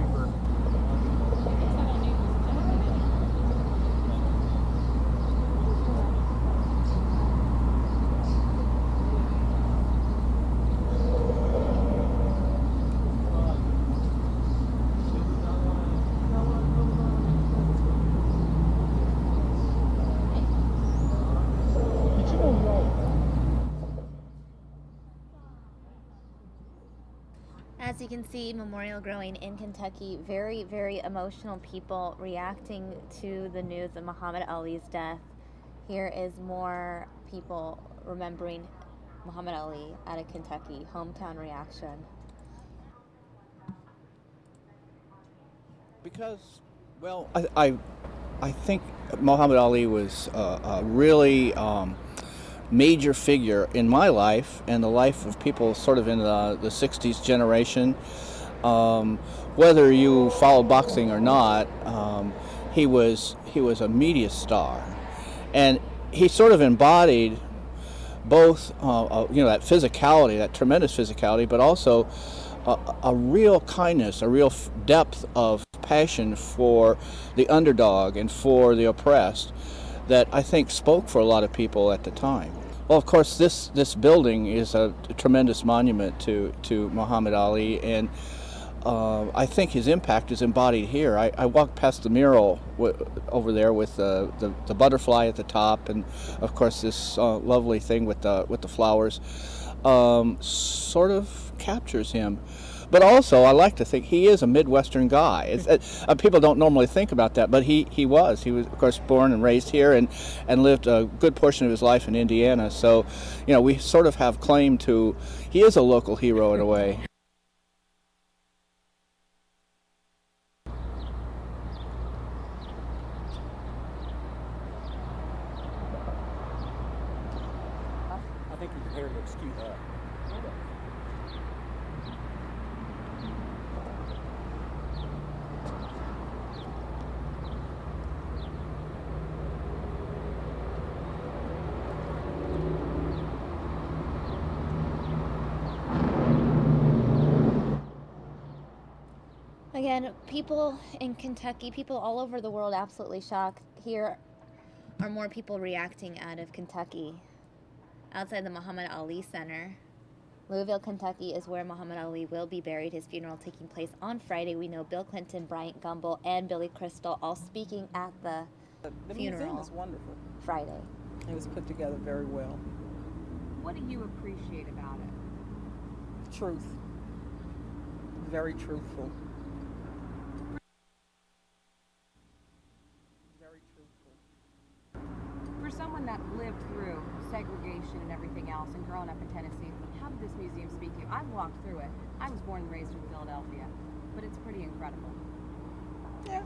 As you can see, memorial growing in Kentucky. Very, very emotional people reacting to the news of Muhammad Ali's death. Here is more people remembering Muhammad Ali out of Kentucky. Hometown reaction. Because, well, I think Muhammad Ali was a really major figure in my life and the life of people sort of in the 60s generation. Whether you follow boxing or not, he was a media star, and he sort of embodied both that physicality, that tremendous physicality, but also a real kindness, a real depth of passion for the underdog and for the oppressed that I think spoke for a lot of people at the time. Well, of course, this building is a tremendous monument to Muhammad Ali, and I think his impact is embodied here. I walked past the mural over there with the butterfly at the top, and of course this lovely thing with the flowers sort of captures him. But also, I like to think he is a Midwestern guy. People don't normally think about that, but he was. He was, of course, born and raised here and lived a good portion of his life in Indiana. So, we sort of have claim to, he is a local hero in a way. I think your hair looks cute up. Again, people in Kentucky, people all over the world absolutely shocked. Here are more people reacting out of Kentucky. Outside the Muhammad Ali Center. Louisville, Kentucky is where Muhammad Ali will be buried. His funeral taking place on Friday. We know Bill Clinton, Bryant Gumbel, and Billy Crystal all speaking at the funeral. Museum is wonderful. Friday. It was put together very well. What do you appreciate about it? Truth. Very truthful. For someone that lived through segregation and everything else and grown up in Tennessee, how did this museum speak to you? I've walked through it. I was born and raised in Philadelphia, but it's pretty incredible. Yeah,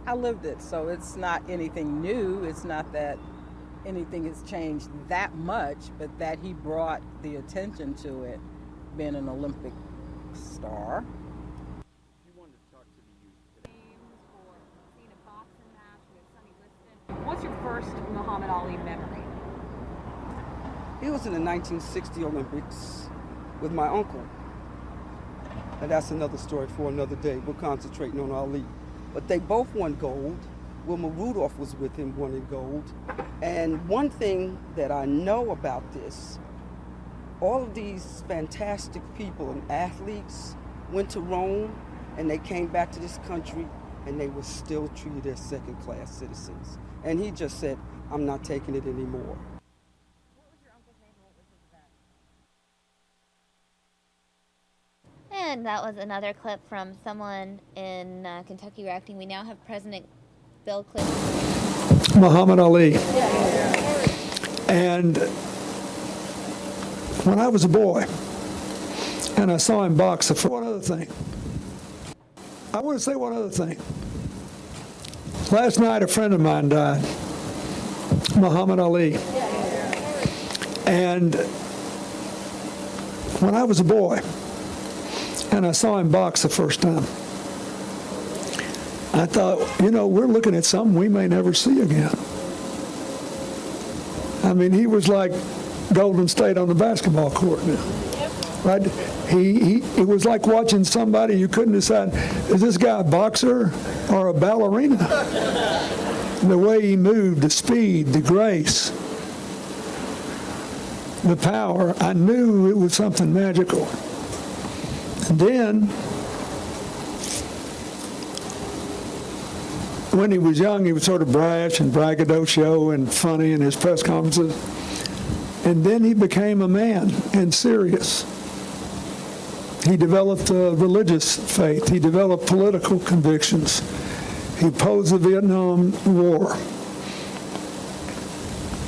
I lived it, so it's not anything new. It's not that anything has changed that much, but that he brought the attention to it, being an Olympic star. What's your first Muhammad Ali memory? He was in the 1960 Olympics with my uncle. And that's another story for another day. We're concentrating on Ali. But they both won gold. Wilma Rudolph was with him winning gold. And one thing that I know about this, all of these fantastic people and athletes went to Rome and they came back to this country and they were still treated as second-class citizens. And he just said, I'm not taking it anymore. And that was another clip from someone in Kentucky reacting. We now have President Bill Clinton. Muhammad Ali. And when I was a boy, and I saw him box, one other thing. I want to say one other thing. Last night, a friend of mine died, Muhammad Ali. And when I was a boy, and I saw him box the first time, I thought, you know, we're looking at something we may never see again. I mean, he was like Golden State on the basketball court now. Right? It was like watching somebody you couldn't decide, is this guy a boxer or a ballerina? The way he moved, the speed, the grace, the power, I knew it was something magical. And then, when he was young, he was sort of brash and braggadocio and funny in his press conferences. And then he became a man and serious. He developed a religious faith. He developed political convictions. He opposed the Vietnam War.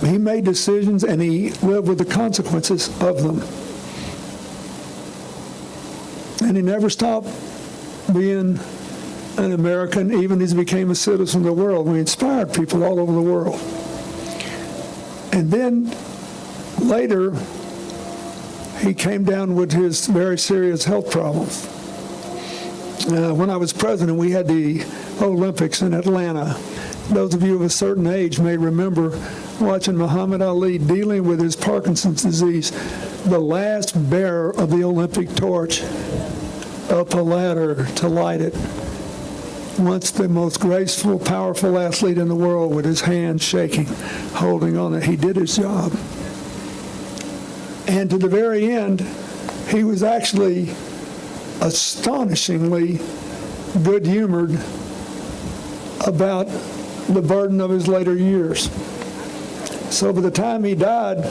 He made decisions and he lived with the consequences of them. And he never stopped being an American, even as he became a citizen of the world. We inspired people all over the world. And then later, he came down with his very serious health problems. When I was president, we had the Olympics in Atlanta. Those of you of a certain age may remember watching Muhammad Ali dealing with his Parkinson's disease, the last bearer of the Olympic torch, up a ladder to light it. Once the most graceful, powerful athlete in the world with his hands shaking, holding on it. He did his job. And to the very end, he was actually astonishingly good-humored about the burden of his later years. So by the time he died,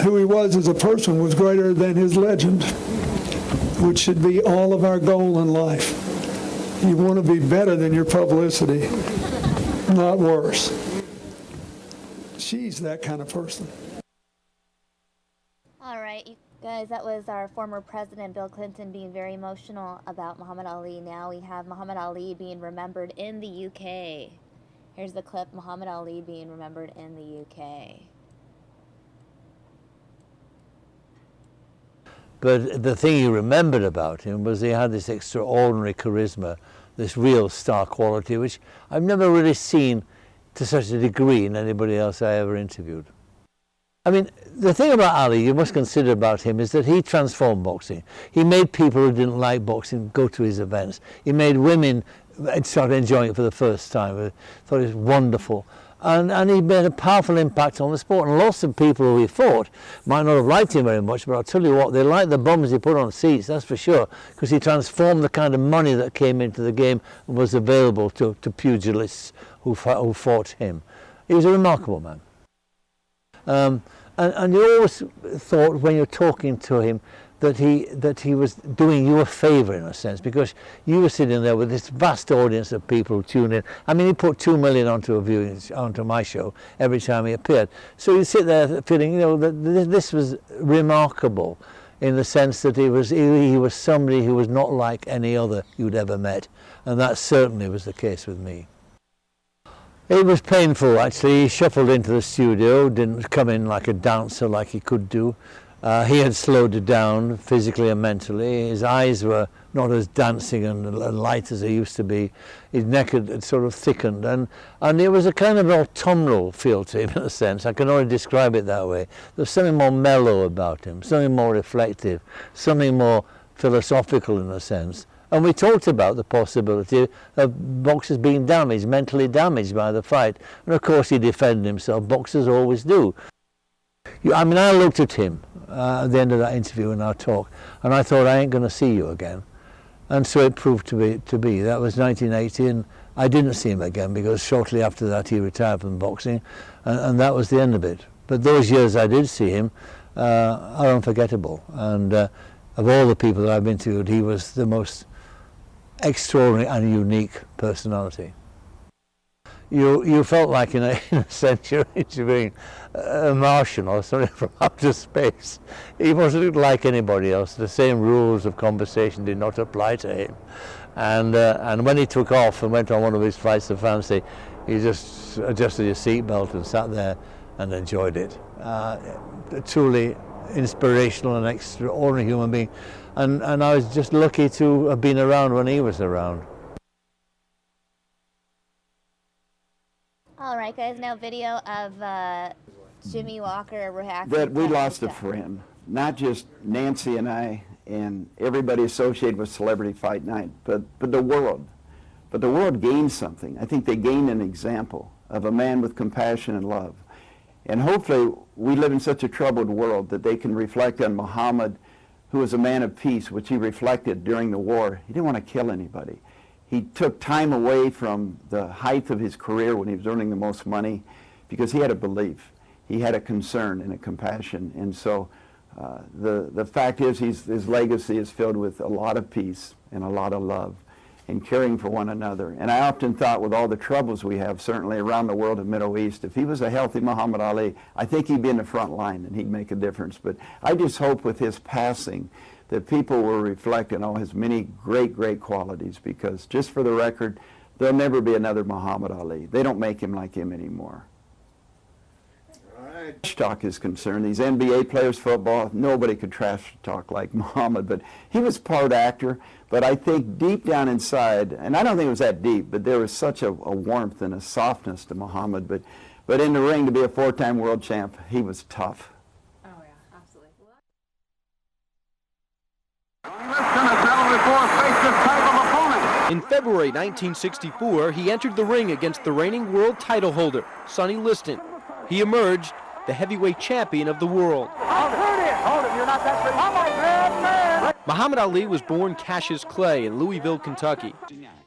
who he was as a person was greater than his legend, which should be all of our goal in life. You want to be better than your publicity, not worse. She's that kind of person. All right, you guys, that was our former president, Bill Clinton, being very emotional about Muhammad Ali. Now we have Muhammad Ali being remembered in the UK. Here's the clip, Muhammad Ali being remembered in the UK. But the thing he remembered about him was he had this extraordinary charisma, this real star quality, which I've never really seen to such a degree in anybody else I ever interviewed. I mean, the thing about Ali you must consider about him is that he transformed boxing. He made people who didn't like boxing go to his events. He made women start enjoying it for the first time. Thought it was wonderful. And he made a powerful impact on the sport. And lots of people who he fought might not have liked him very much, but I'll tell you what, they liked the bums he put on seats, that's for sure, because he transformed the kind of money that came into the game and was available to pugilists who fought him. He was a remarkable man. And you always thought when you're talking to him that he was doing you a favour in a sense, because you were sitting there with this vast audience of people who tune in. I mean, he put 2 million onto my show every time he appeared. So you sit there feeling, you know, that this was remarkable in the sense that he was somebody who was not like any other you'd ever met, and that certainly was the case with me. It was painful, actually. He shuffled into the studio, didn't come in like a dancer like he could do. He had slowed it down physically and mentally. His eyes were not as dancing and light as they used to be. His neck had sort of thickened, and it was a kind of autumnal feel to him in a sense. I can only describe it that way. There was something more mellow about him, something more reflective, something more philosophical in a sense. And we talked about the possibility of boxers being damaged, mentally damaged by the fight. And of course he defended himself. Boxers always do. I mean, I looked at him at the end of that interview and our talk, and I thought, I ain't going to see you again. And so it proved to be. That was 1980, and I didn't see him again because shortly after that he retired from boxing, and that was the end of it. But those years I did see him are unforgettable. And of all the people that I've interviewed, he was the most extraordinary and unique personality. You felt like, in a sense, you're interviewing a Martian or something from outer space. He wasn't like anybody else. The same rules of conversation did not apply to him. And when he took off and went on one of his flights to fancy, he just adjusted his seatbelt and sat there and enjoyed it. A truly inspirational and extraordinary human being. And I was just lucky to have been around when he was around. All right, guys, now video of Jimmy Walker reacting. That we lost a friend, not just Nancy and I and everybody associated with Celebrity Fight Night, but the world. But the world gained something. I think they gained an example of a man with compassion and love. And hopefully we live in such a troubled world that they can reflect on Muhammad, who was a man of peace, which he reflected during the war. He didn't want to kill anybody. He took time away from the height of his career when he was earning the most money because he had a belief. He had a concern and a compassion. And so the fact is his legacy is filled with a lot of peace and a lot of love and caring for one another. And I often thought, with all the troubles we have, certainly around the world and Middle East, if he was a healthy Muhammad Ali, I think he'd be in the front line and he'd make a difference. But I just hope with his passing that people will reflect on all his many great, great qualities, because just for the record, there'll never be another Muhammad Ali. They don't make him like him anymore. Trash talk is concerned, these NBA players, football, nobody could trash talk like Muhammad, but he was part actor. But I think deep down inside, and I don't think it was that deep, but there was such a warmth and a softness to Muhammad. But in the ring, to be a four-time world champ, he was tough. Oh yeah, absolutely. In February 1964, he entered the ring against the reigning world title holder, Sonny Liston. He emerged the heavyweight champion of the world. Muhammad Ali was born Cassius Clay in Louisville, Kentucky.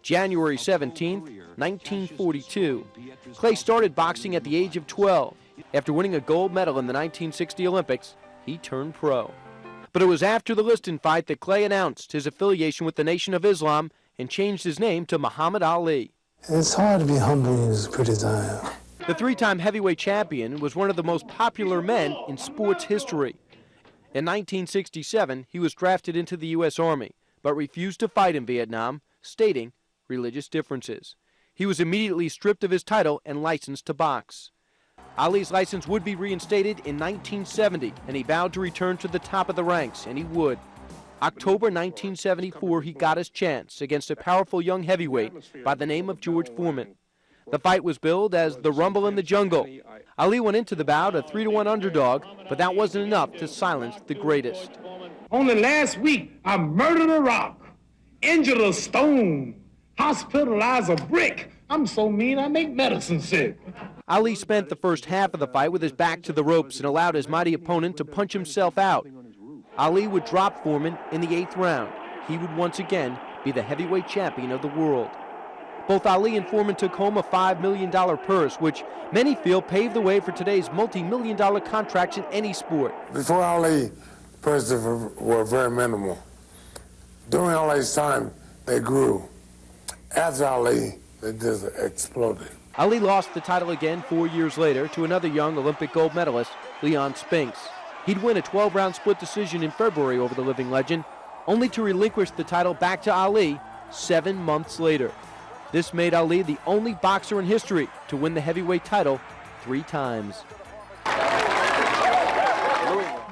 January 17, 1942. Clay started boxing at the age of 12. After winning a gold medal in the 1960 Olympics, he turned pro. But it was after the Liston fight that Clay announced his affiliation with the Nation of Islam and changed his name to Muhammad Ali. It's hard to be humble in this pretty time. The three-time heavyweight champion was one of the most popular men in sports history. In 1967, he was drafted into the U.S. Army, but refused to fight in Vietnam, stating religious differences. He was immediately stripped of his title and licensed to box. Ali's license would be reinstated in 1970, and he vowed to return to the top of the ranks, and he would. October 1974, he got his chance against a powerful young heavyweight by the name of George Foreman. The fight was billed as the Rumble in the Jungle. Ali went into the bout a 3-1 underdog, but that wasn't enough to silence the greatest. Only last week, I murdered a rock, injured a stone, hospitalized a brick. I'm so mean I make medicine sick. Ali spent the first half of the fight with his back to the ropes and allowed his mighty opponent to punch himself out. Ali would drop Foreman in the 8th round. He would once again be the heavyweight champion of the world. Both Ali and Foreman took home a $5 million purse, which many feel paved the way for today's multi-million-dollar contracts in any sport. Before Ali, purses were very minimal. During Ali's time, they grew. After Ali, they just exploded. Ali lost the title again 4 years later to another young Olympic gold medalist, Leon Spinks. He'd win a 12-round split decision in February over the living legend, only to relinquish the title back to Ali 7 months later. This made Ali the only boxer in history to win the heavyweight title 3 times.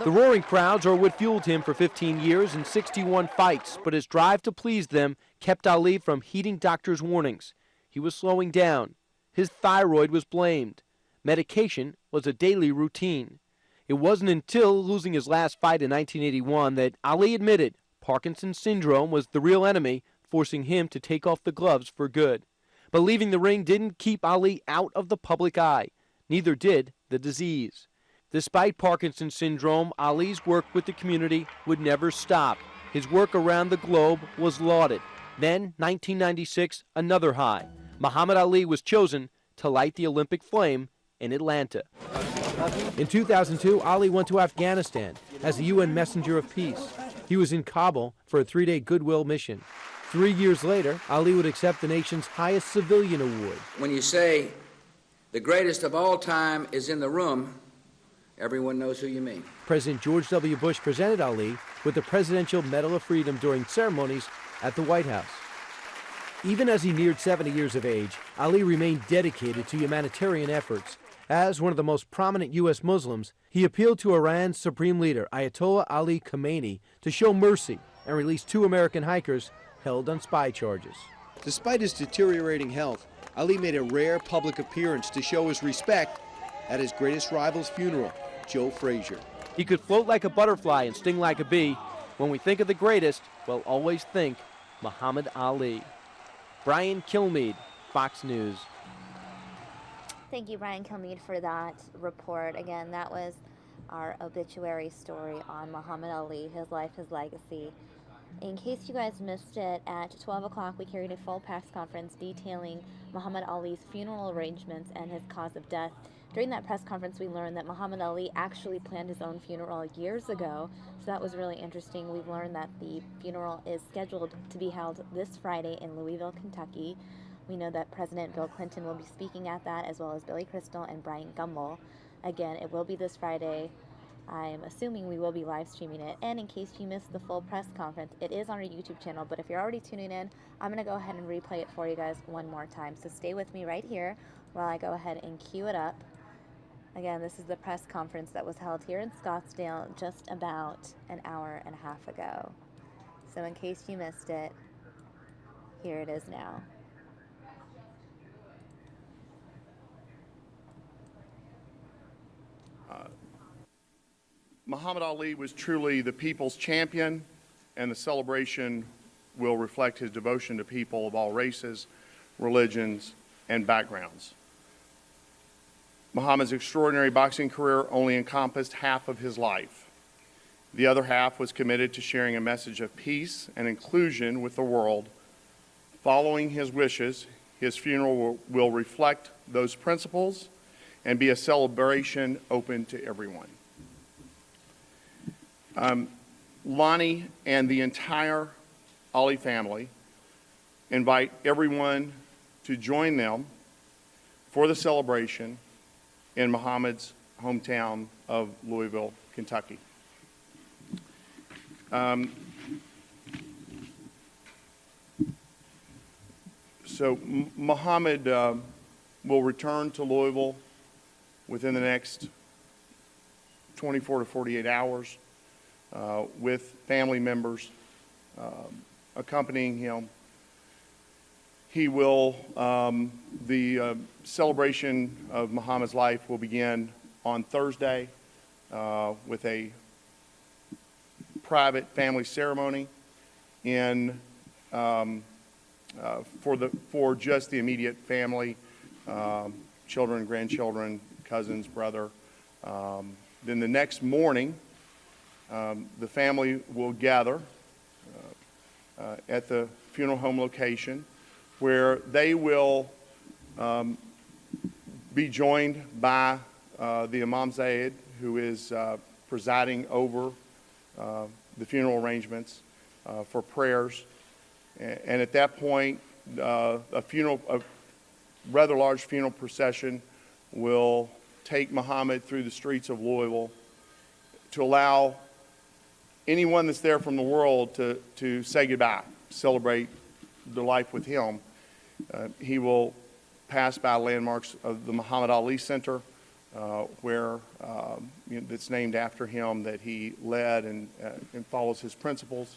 The roaring crowds are what fueled him for 15 years and 61 fights, but his drive to please them kept Ali from heeding doctors' warnings. He was slowing down. His thyroid was blamed. Medication was a daily routine. It wasn't until losing his last fight in 1981 that Ali admitted Parkinson's syndrome was the real enemy, forcing him to take off the gloves for good. But leaving the ring didn't keep Ali out of the public eye. Neither did the disease. Despite Parkinson's syndrome, Ali's work with the community would never stop. His work around the globe was lauded. Then, 1996, another high. Muhammad Ali was chosen to light the Olympic flame in Atlanta. In 2002, Ali went to Afghanistan as the UN Messenger of Peace. He was in Kabul for a 3-day goodwill mission. 3 years later, Ali would accept the nation's highest civilian award. When you say the greatest of all time is in the room, everyone knows who you mean. President George W. Bush presented Ali with the Presidential Medal of Freedom during ceremonies at the White House. Even as he neared 70 years of age, Ali remained dedicated to humanitarian efforts. As one of the most prominent U.S. Muslims, he appealed to Iran's supreme leader, Ayatollah Ali Khamenei, to show mercy and release 2 American hikers held on spy charges. Despite his deteriorating health, Ali made a rare public appearance to show his respect at his greatest rival's funeral, Joe Frazier. He could float like a butterfly and sting like a bee. When we think of the greatest, we'll always think Muhammad Ali. Brian Kilmeade, Fox News. Thank you, Brian Kilmeade, for that report. Again, that was our obituary story on Muhammad Ali, his life, his legacy. In case you guys missed it, at 12 o'clock we carried a full press conference detailing Muhammad Ali's funeral arrangements and his cause of death. During that press conference, we learned that Muhammad Ali actually planned his own funeral years ago, so that was really interesting. We've learned that the funeral is scheduled to be held this Friday in Louisville, Kentucky. We know that President Bill Clinton will be speaking at that, as well as Billy Crystal and Brian Gumbel. Again, it will be this Friday. I'm assuming we will be live streaming it. And in case you missed the full press conference, it is on our YouTube channel. But if you're already tuning in, I'm going to go ahead and replay it for you guys one more time. So stay with me right here while I go ahead and cue it up. Again, this is the press conference that was held here in Scottsdale just about an hour and a half ago. So in case you missed it, here it is now. Muhammad Ali was truly the people's champion, and the celebration will reflect his devotion to people of all races, religions, and backgrounds. Muhammad's extraordinary boxing career only encompassed half of his life. The other half was committed to sharing a message of peace and inclusion with the world. Following his wishes, his funeral will reflect those principles and be a celebration open to everyone. Lonnie and the entire Ali family invite everyone to join them for the celebration in Muhammad's hometown of Louisville, Kentucky. So Muhammad will return to Louisville within the next 24 to 48 hours with family members accompanying him. He will, the celebration of Muhammad's life will begin on Thursday with a private family ceremony in for just the immediate family, children, grandchildren, cousins, brother. Then the next morning, the family will gather at the funeral home location, where they will be joined by the Imam Zaid, who is presiding over the funeral arrangements for prayers. And at that point, a rather large funeral procession will take Muhammad through the streets of Louisville to allow anyone that's there from the world to say goodbye, celebrate the life with him. He will pass by landmarks of the Muhammad Ali Center, where that's named after him, that he led and follows his principles.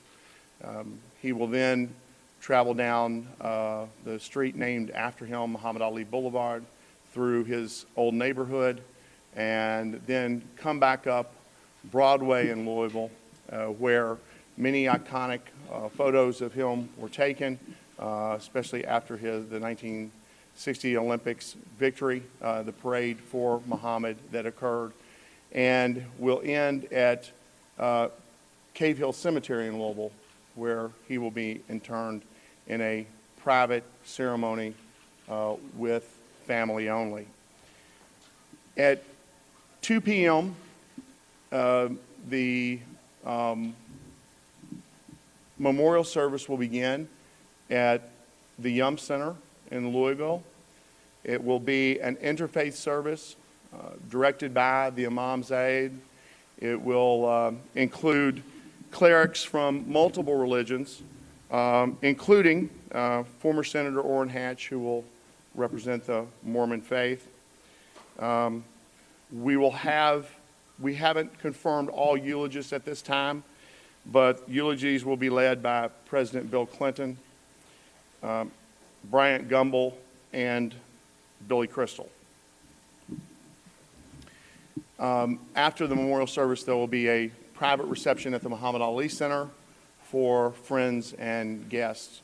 He will then travel down the street named after him, Muhammad Ali Boulevard, through his old neighborhood, and then come back up Broadway in Louisville, where many iconic photos of him were taken, especially after the 1960 Olympics victory, the parade for Muhammad that occurred, and will end at Cave Hill Cemetery in Louisville, where he will be interned in a private ceremony with family only. At 2 p.m., the memorial service will begin at the Yum Center in Louisville. It will be an interfaith service directed by the Imam Zaid. It will include clerics from multiple religions, including former Senator Orrin Hatch, who will represent the Mormon faith. We haven't confirmed all eulogists at this time, but eulogies will be led by President Bill Clinton, Bryant Gumbel, and Billy Crystal. After the memorial service, there will be a private reception at the Muhammad Ali Center for friends and guests.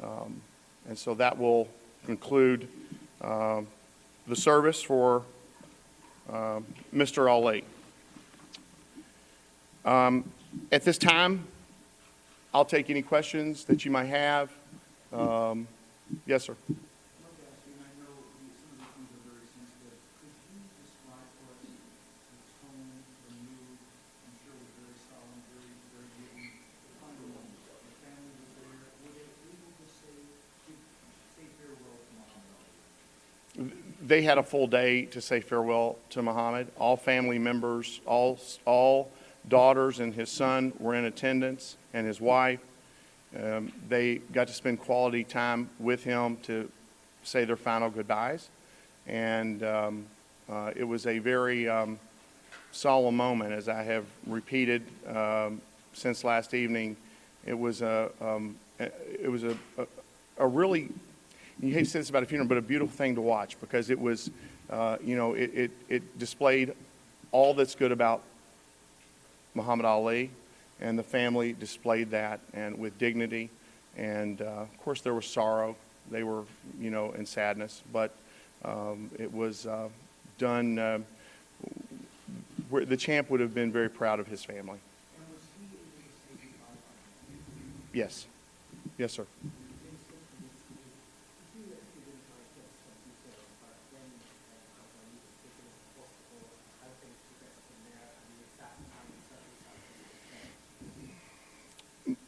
And so that will conclude the service for Mr. Ali. At this time, I'll take any questions that you might have. Yes, sir. They had a full day to say farewell to Muhammad. All family members, all daughters and his son were in attendance, and his wife. They got to spend quality time with him to say their final goodbyes. And it was a very solemn moment, as I have repeated since last evening. It was a really, you hate to say this about a funeral, but a beautiful thing to watch, because it was, it displayed all that's good about Muhammad Ali, and the family displayed that and with dignity. And of course there was sorrow. They were, in sadness, but it was done where the champ would have been very proud of his family. Yes. Yes, sir.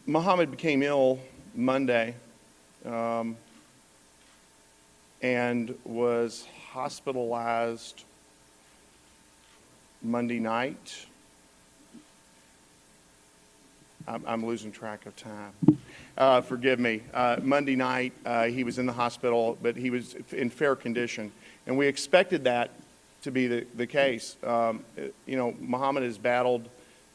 Muhammad became ill Monday and was hospitalized Monday night. I'm losing track of time. Forgive me. Monday night, he was in the hospital, but he was in fair condition. And we expected that to be the case. Muhammad has battled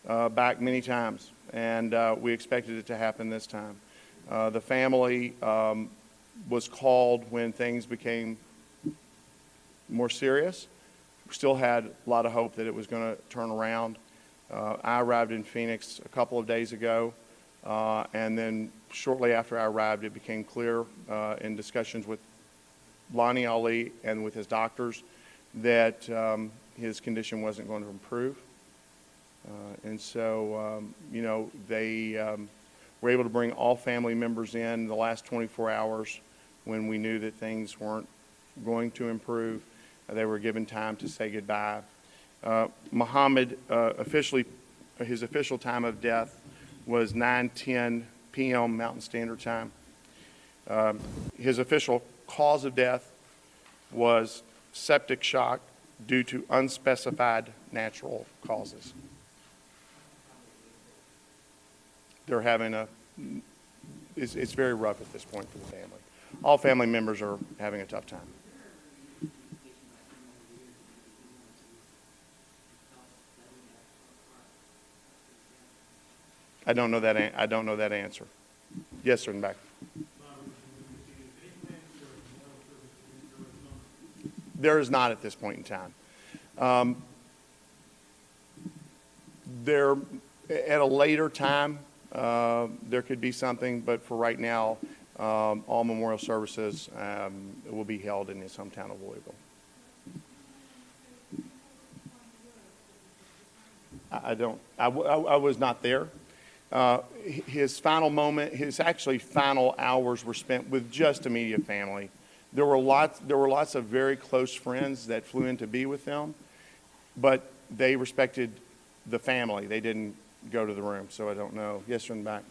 back many times, and we expected it to happen this time. The family was called when things became more serious. We still had a lot of hope that it was going to turn around. I arrived in Phoenix a couple of days ago, and then shortly after I arrived, it became clear in discussions with Lonnie Ali and with his doctors that his condition wasn't going to improve. And so, they were able to bring all family members in the last 24 hours when we knew that things weren't going to improve. They were given time to say goodbye. Muhammad, his official time of death was 9:10 p.m. Mountain Standard Time. His official cause of death was septic shock due to unspecified natural causes. They're having it's very rough at this point for the family. All family members are having a tough time. I don't know that answer. Yes, sir, in the back. There is not at this point in time. There, at a later time, there could be something, but for right now, all memorial services will be held in his hometown of Louisville. I was not there. His final moment, his actually final hours were spent with just immediate family. There were lots of very close friends that flew in to be with them, but they respected the family. They didn't go to the room, so I don't know. Yes, sir, in the back.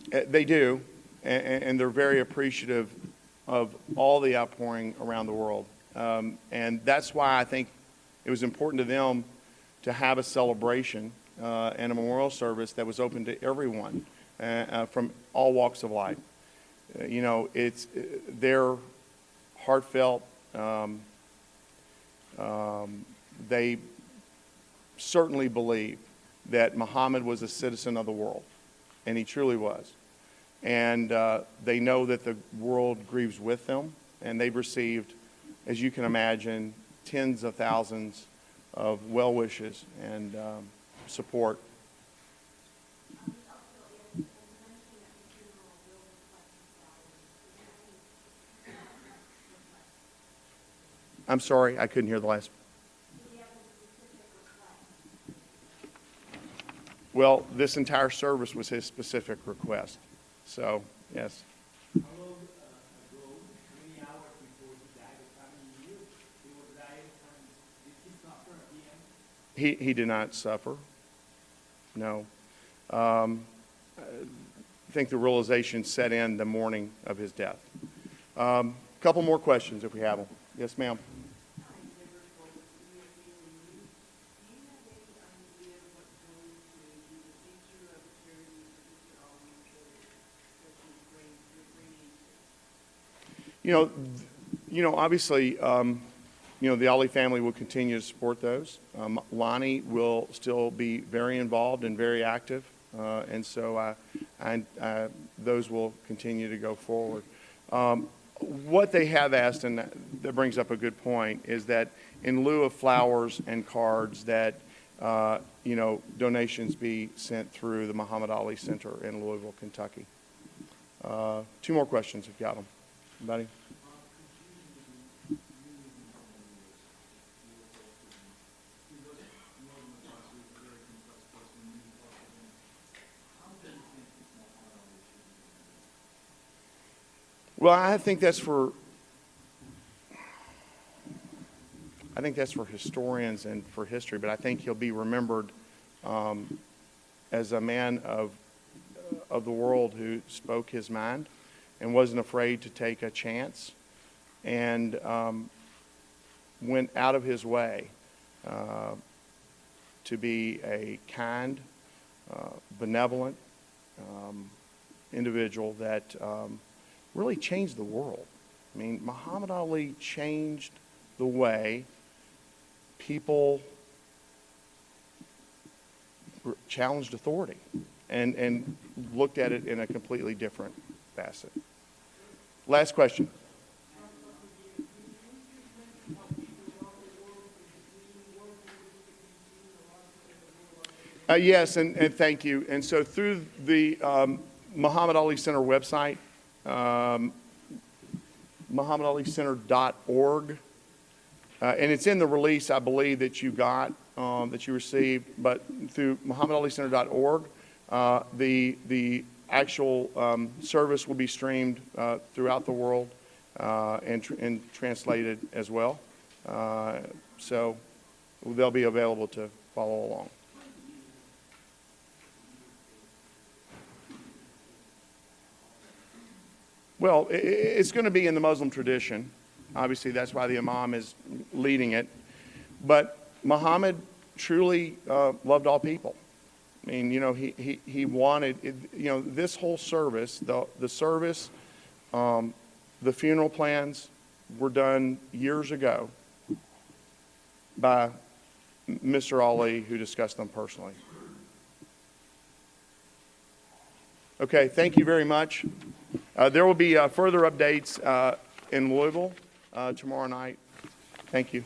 They do, and they're very appreciative of all the outpouring around the world. And that's why I think it was important to them to have a celebration and a memorial service that was open to everyone from all walks of life. You know, they're heartfelt. They certainly believe that Muhammad was a citizen of the world, and he truly was. And they know that the world grieves with them, and they've received, as you can imagine, tens of thousands of well wishes and support. I'm sorry, I couldn't hear the last. Well, this entire service was his specific request. So, yes. He did not suffer. No. I think the realization set in the morning of his death. A couple more questions if we have them. Yes, ma'am. Obviously, the Ali family will continue to support those. Lonnie will still be very involved and very active, and so those will continue to go forward. What they have asked, and that brings up a good point, is that in lieu of flowers and cards, that donations be sent through the Muhammad Ali Center in Louisville, Kentucky. Two more questions if you got them. Anybody? Well, I think that's for historians and for history, but I think he'll be remembered as a man of the world who spoke his mind and wasn't afraid to take a chance and went out of his way to be a kind, benevolent individual that really changed the world. I mean, Muhammad Ali changed the way people challenged authority and looked at it in a completely different facet. Last question. Yes, and thank you. And so through the Muhammad Ali Center website, MuhammadAliCenter.org, and it's in the release, I believe, that you got, that you received, but through MuhammadAliCenter.org, the actual service will be streamed throughout the world and translated as well. So they'll be available to follow along. Well, it's going to be in the Muslim tradition. Obviously, that's why the Imam is leading it. But Muhammad truly loved all people. I mean, he wanted, this whole service, the service, the funeral plans were done years ago by Mr. Ali, who discussed them personally. Okay, thank you very much. There will be further updates in Louisville tomorrow night. Thank you.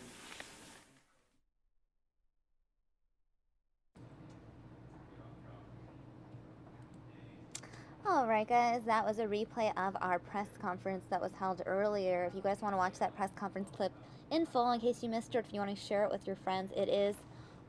All right, guys, that was a replay of our press conference that was held earlier. If you guys want to watch that press conference clip in full, in case you missed it, or if you want to share it with your friends, it is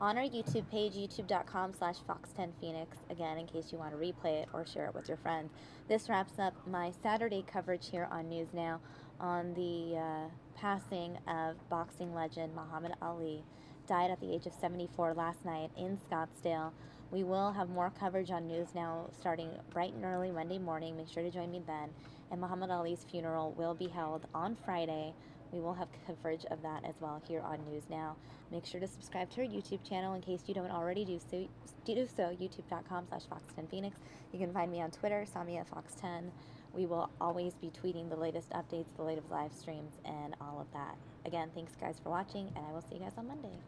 on our YouTube page, youtube.com/Fox10Phoenix. Again, in case you want to replay it or share it with your friends. This wraps up my Saturday coverage here on News Now on the passing of boxing legend Muhammad Ali. Died at the age of 74 last night in Scottsdale. We will have more coverage on News Now starting bright and early Monday morning. Make sure to join me then. And Muhammad Ali's funeral will be held on Friday. We will have coverage of that as well here on News Now. Make sure to subscribe to our YouTube channel in case you don't already do so. youtube.com/Fox10Phoenix. You can find me on Twitter, SamiaFox10. We will always be tweeting the latest updates, the latest live streams, and all of that. Again, thanks guys for watching, and I will see you guys on Monday.